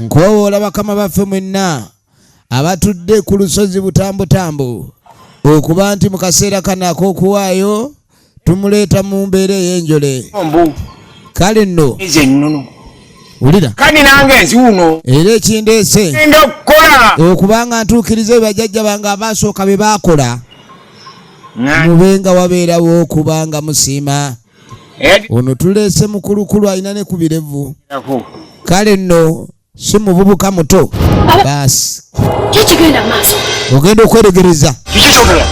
nkowoola bakama baffe mwenna abatudde ku lusozi butambotambo okuba nti mu kaseera kano ak'okuwaayo tumuleeta mu mbeera ey'enjole kale nno wulira kani nange nziwuno era ekindeese ngenda okukola okubanga ntuukirize bajjajja bange abaasooka be baakola mubenga wabeerawo okubanga musiima ono tuleese mukulukulu alina ne ku birevu kale nno si muvubuka muto baasi kikigenda maaso ogenda okweregereza kikisogera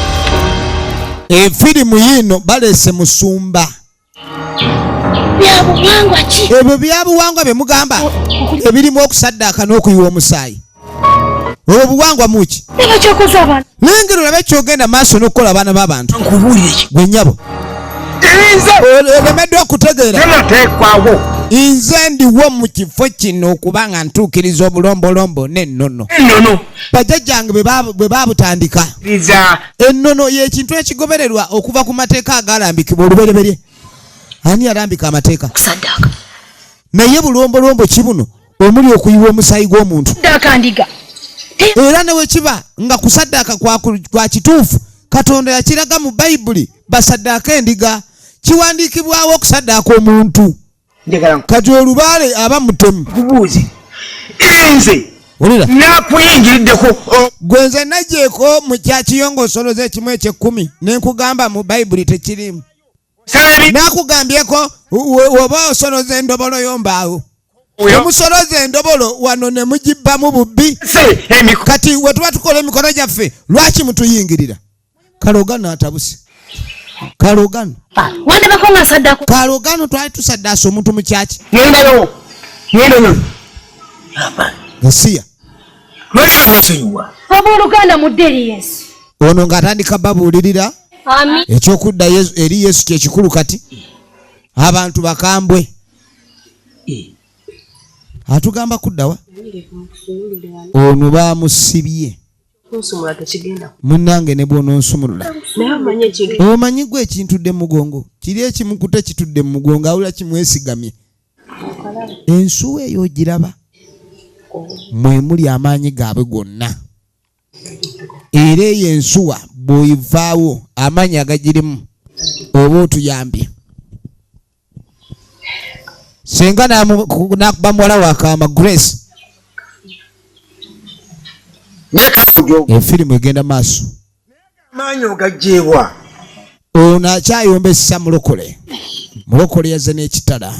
efirimu yino baleese musumba byabuwangwa ki? Ebyo byabuwangwa bye mugamba ebirimu okusaddaaka n'okuyiwa omusaayi. Obwo buwangwa muki? Neba kyokoza abantu. Lengero olabe kyogenda maaso n'okukola abaana b'abantu. Nkubuulire ki? Gwe nnyabo. Olemeddwa okutegeera. Tenateekwawo. Nze ndiwo mu kifo kino okubanga ntuukiriza obulombolombo n'ennono. Ennono. Bajjajjange bwe baabutandika. Ennono y'ekintu ekigobererwa okuva ku mateeka agaalambikibwa olubereberye. Ani yalambika amateeka? Kusaddaaka. Naye bulombolombo kibuno omuli okuyiwa omusaayi gw'omuntu. Saddaaka ndiga. Era ne bwe kiba nga kusaddaaka kwa kituufu Katonda yakiraga mu Bayibuli basaddaaka endiga. Kiwandiikibwawo okusaddaaka omuntu. Kati olubaale aba mutemu. Kubuuzi. Nze. Olira. Nakuyingiriddeko. Gwe nze najjeeko mu kya kiyongo osoloza ekimu eky'ekkumi ne nkugamba mu Bayibuli tekirimu. Nakugambyeko oba osoloza endobolo y'ombaawo. Omusoloza endobolo wano ne mugibbamu bubbi. Kati we tuba tukola emikono gyaffe lwaki mutuyingirira? Kalogano atabuse. Kalogano. Wande bakonga saddaako. Kalogano twali tusaddaasa omuntu mu kyaki. Nendayo. Gasiya. Lwaki musonyiwa? Abooluganda mudderi Yesu. Ono ng'atandika babuulirira. Amin. Ekyokudda eri Yesu kyekikulu kati. Abantu bakambwe. Atugamba kuddawa. Ono baamusibye. Munnange ne bw'ononsumulula. Omanyi gwe ekintudde mu mugongo. Kiri ekimukute kitudde mu mugongo awulira kimwesigamye. Ensuwa eyo ogiraba. Mwe muli amaanyi gaabwe gonna. Era eyo ensuwa bw'oyivaawo amaanyi agagirimu oba otuyambye. Senga nakuba muwala wa Kaama Grace. Efirimu egenda maaso. Amaanyi ogagyeebwa. Ono akyayombesa mulokole. Mulokole yazze n'ekitala.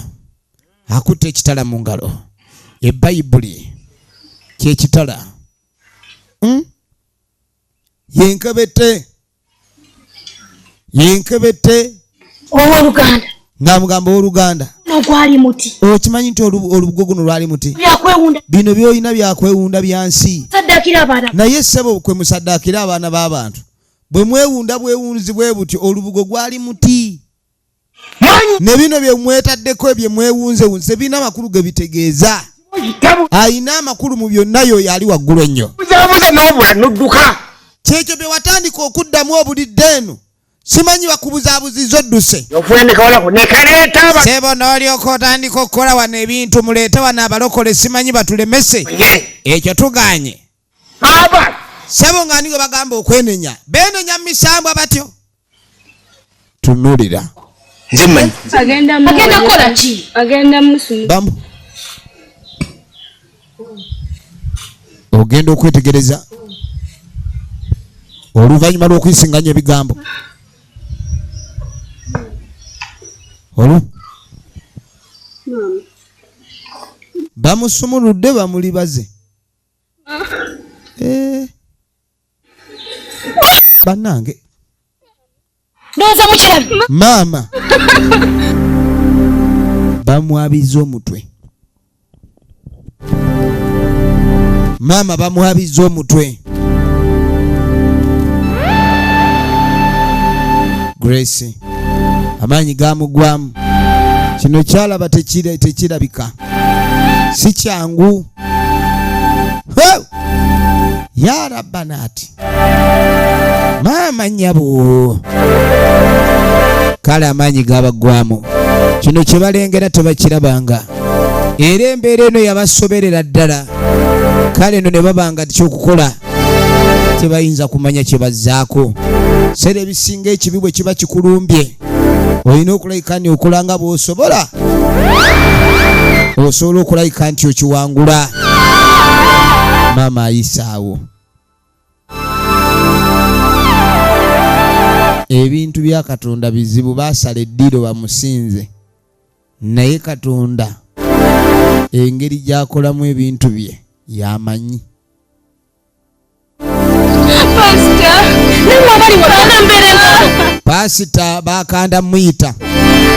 Akutte ekitala mu ngalo. Ebayibuli kyekitala. Yenkebete. Owooluganda. Ng'amugamba owooluganda. Gwali muti. Okimanyi nti olubugo guno lwali muti. Byakwewunda. Bino by'olina byakwewunda bya nsi. Saddaakira abaana. Naye ssebo kwe musaddaakira abaana b'abantu. Bwe mwewunda bwewunzi bwe buti olubugo gwali muti. Ne bino bye mwetaddeko bye mwewunzewunze birina amakulu ge bitegeeza. Ayina amakulu mu byonna yo yali waggulu ennyo. Buzabuza n'obula n'odduka. Kyekyo bye watandika okuddamu obulidde eno. Simanyi bakubuzaabuzizza odduse. Sebo n'olyoka otandika okukola wano ebintu muleete wano abalokole simanyi batulemese. Ekyo tuganye. Sebo ng'ani gwe bagamba okwenenya. Beenenya mu misambwa batyo. Tunulira. Nze mmanyi. Agenda kukola ki? Agenda musumba. Bamu. Ogenda okwetegereza. Oluvannyuma lw'okuyisinganya ebigambo. Olu. Bamusumuludde bamulibaze. Bannange. Ndowooza mukirabi. Maama. Bamwabiza omutwe. Maama bamwabiza omutwe. Grace. Amaanyi gaamugwamu. Kino kyalaba tekirabika. Si kyangu. Ya Rabbanaati. Maama nnyabo. Kale amaanyi gaabagwamu. Kino kye balengera tebakirabanga. Era embeera eno yabasoberera ddala. Kale eno ne babanga kyokukola tebayinza kumanya kye bazzaako. Sera ebisinga ekibi bwe kiba kikulumbye. Olina okulayika nti okola nga bw'osobola. Osobola okulayika nti okiwangula. Maama ayisaawo. Ebintu bya Katonda bizibu baasala eddiro bamusinze. Naye Katonda engeri gy'akolamu ebintu bye yamanyi. Pasita bakanda muyita.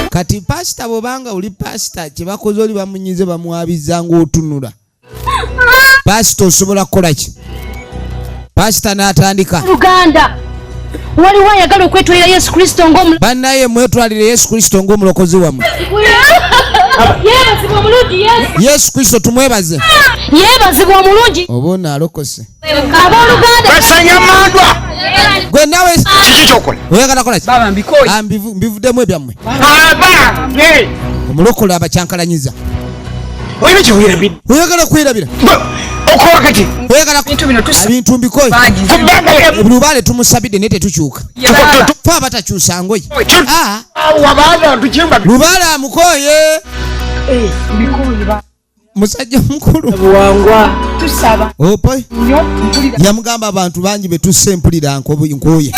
Kati pastor bobanga uli pastor kibakoze oli bamunyize bamwabiza ng'otunula. Pastor osobola kukola ki? Pastor n'atandika. Uganda. Waliwo ayagala okwetwalira Yesu Kristo ng'omulokozi. Bannaye mwetwalire Yesu Kristo ng'omulokozi wammwe. Yeebazibwa omulungi Yesu. Yesu Kristo tumwebaze. Yeebazibwa omulungi. Oboona alokose. Abooluganda. Basanya mandwa. Gwe nawe Kiki kyokola? oyagala kola ki? Baba mbikoyi. Mbivuddemu ebyammwe. Aba. Ye. Omulokole abakyankalanyiza. Oyina ky'oyirabira. Oyagala kwirabira. Okola kati. Oyagala Bintu bino tusa. ebintu mbikoyi. Lubaale tumusabidde naye tetukyuka. Baba. Fe abatakyusa ngoye. Wabaana tukimba. Lubaale amukooye. Mbikoyi ba. Musajja mukulu. Buwangwa. Tusaba. Opo. Nnyo mpulira. Yamugamba abantu bangi betusse empulira nkooye.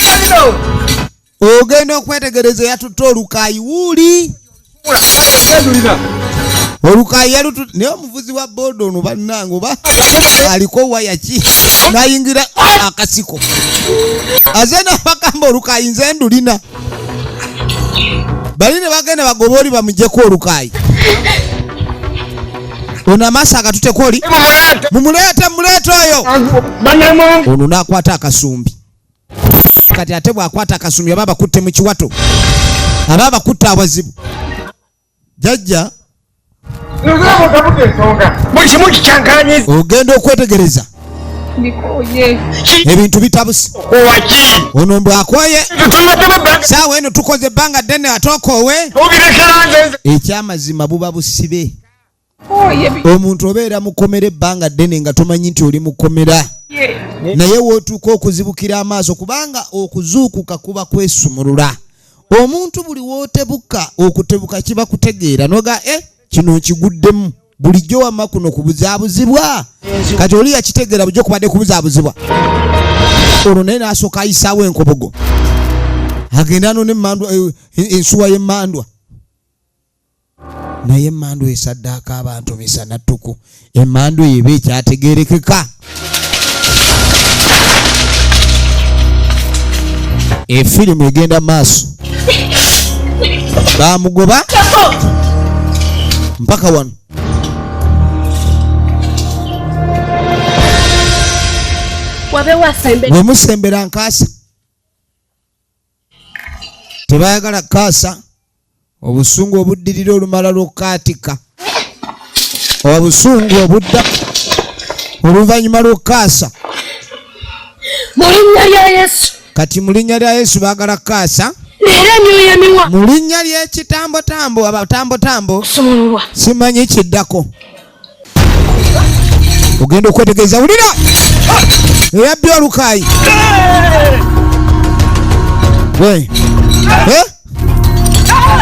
Ogenda okwetegereza yatutte olukaayi wuuli. Olukaayi yalutu naye omuvuzi wa boda ono bannange oba aliko waya ki nayingira akasiko azena bagamba olukaayi nze ndulina bali ne bagenda bagoba oli bamugyeko olukaayi ono amaaso agatuteko oli mumuleete oyo ono n'akwata akasumbi kati ate bw'akwata akasumbi aba bakutte mu kiwato aba bakutte abazibu jajja Buli kimu kikyankalanyiza. ogenda okwetegereza Mbikoye. ebintu bitabuse Owaki. ono bw'akoye Tutumaddemu ebbanga. saawa eno tukoze ebbanga ddene atookowe Obirekera nze. ekyamazima buba busibe Oye. omuntu obeera mukomera ebbanga ddene nga tomanyi nti oli mukomera naye wootuuka okuzibukira amaaso kubanga okuzuukuka kuba kwesumulula omuntu buli wootebuka okutebuka kiba kutegeera noga kino nkiguddemu bulijjo wamma kuno kubuzaabuzibwa kati oli yakitegeera bujjo kubadde kubuzaabuzibwa olwo naye n'asooka ayisaawo enkobogo agenda no ensuwa y'emmandwa naye emmandwa esaddaako abantu misana ttuku emmandwa eyo eba ekyategeerekeka efirimu egenda maaso bamugoba mpaka wano Wabe wasembe. bwe musembera nkaasa tebayagala kaasa obusungu obuddirira olumala lw'okaatika oba busungu obudda oluvannyuma lw'okaasa Mu linnya lya Yesu. kati mu linnya lya Yesu baagala kaasa Leero emyoyo emiwa. mu linnya ly'ekitambotambo abatambotambo Sumululwa. simanyi kiddako ogenda okwetegereza wulira eyabbi olukaayi we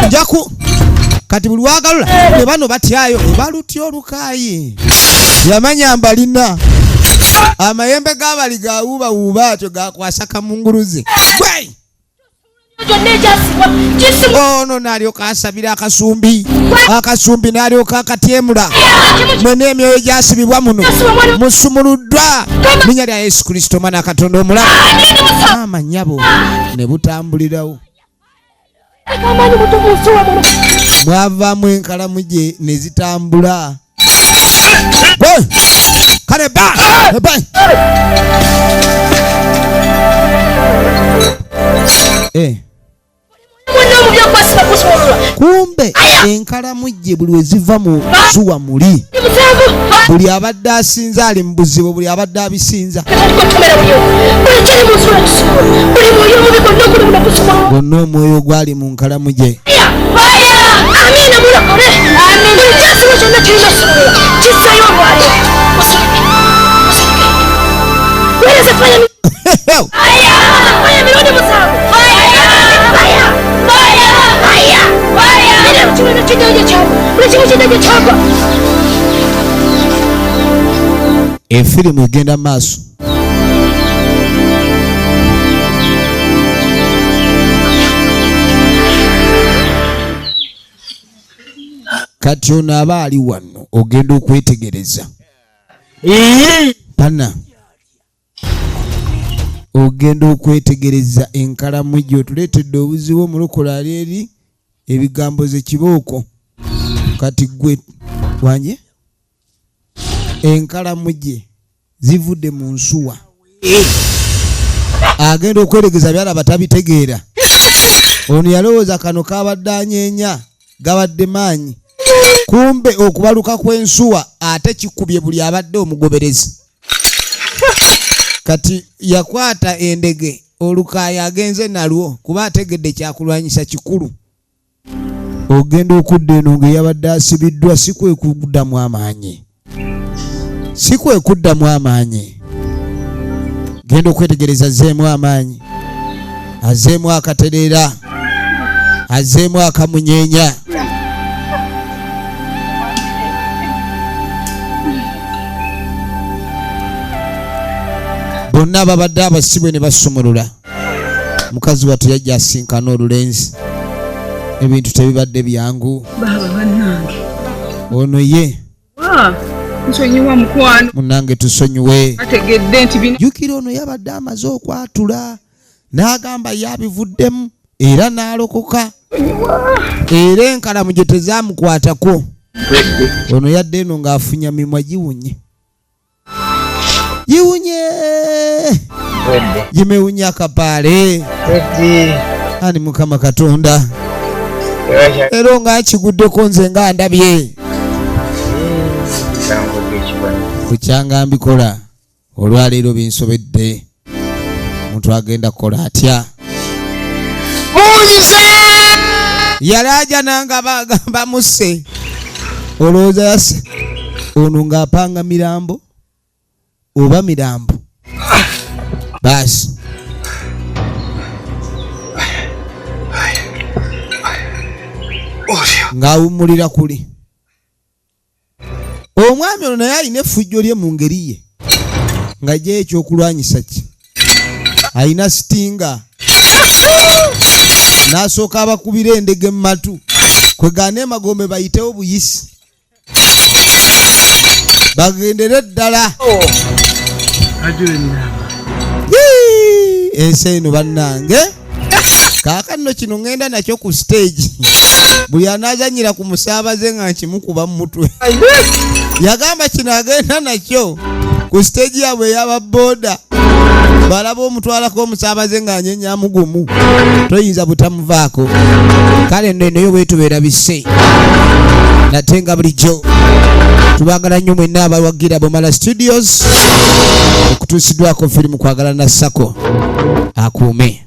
njaku kati buli wagalula ne bano batyayo ebalutya olukaayi yamanya mbalina amayembe g'abali gawuubawuuba atyo gakwasa kamunguluzi gwe ono n'alyoka asabira akasumbi n'alyoka akatyemula mwena emyoyo gyasibibwa muno musumuluddwa linnya lya Yesu Kristo mwana Katonda omulamu amanyabo ne butambulirawo mwavaamu enkalamu gye ne zitambula kale ba kumbe enkalamu gye buli weziva mu zuwa muli buli abadde asinza ali mu buzibu buli abadde abisinza gonna omwoyo gwali mu nkalamu gye efirimu egenda maaso kati ono aba ali wano ogenda okwetegereza pana ogenda okwetegereza enkalamu gye otuleetedde obuzibu omulokola ali eri ebigambo ze kibooko kati gwe wanje enkalamu gye zivudde mu nsuwa agenda okweregeza byalaba tabitegeera ono yalowooza kano kabadde anyeenya gabadde maanyi kumbe okubaluka kw'ensuwa ate kikubye buli abadde omugoberezi kati yakwata endege olukaayi agenze nalwo kuba ategedde kyakulwanyisa kikulu ogenda okudda eno ng'eyabadde asibiddwa si kwe kuddamu amaanyi si kwe kuddamu amaanyi genda okwetegereza azzeemu amaanyi azzeemu akatereera azzeemu akamunyeenya bonna babadde abasibwe ne basumulula mukazi wattu yajja asinkana olulenzi ebintu tebibadde byangu baba bannange ono ye nsonyiwa mukwano munange tusonyiwe ategedde nti bino jjukira ono yabadde amaze okwatula n'agamba yabivuddemu era n'alokoka era enkalamu gye tezaamukwatako ono yadde eno ng'afunya mimwa giwunye gimewunye akapaale ani mukama katonda era ng'akiguddeko nze nga ndabye kukyanga mbikola olwaleero binsobedde omuntu agenda kukola atya yali aja nanga bagamba musse olowooza yase ono ng'apanga mirambo oba mirambo basi ng'awummulira kuli omwami ono naye alina effujjo lye mu ngeri ye nga gye ekyokulwanyisa ki alina sitinga n'asooka abakubira endege mu matu kwegaana emagombe bayitewo buyisi bagendere ddala ensi eno bannange kaakano kino ngenda nakyo ku stage buli anaazanyira ku musaabaze nga nkimukuba mu mutwe yagamba kino agenda nakyo ku stage yabwe ey'ababooda balaba omutwalako omusaabaze nga anyenyamu gumu toyinza butamuvaako kale nno eno yo bwetubeera bisse nate nga bulijjo tubagala nnyo mwenna abalwagira Bomala Studios okutuusiddwako firimu kwagala na Sako akuume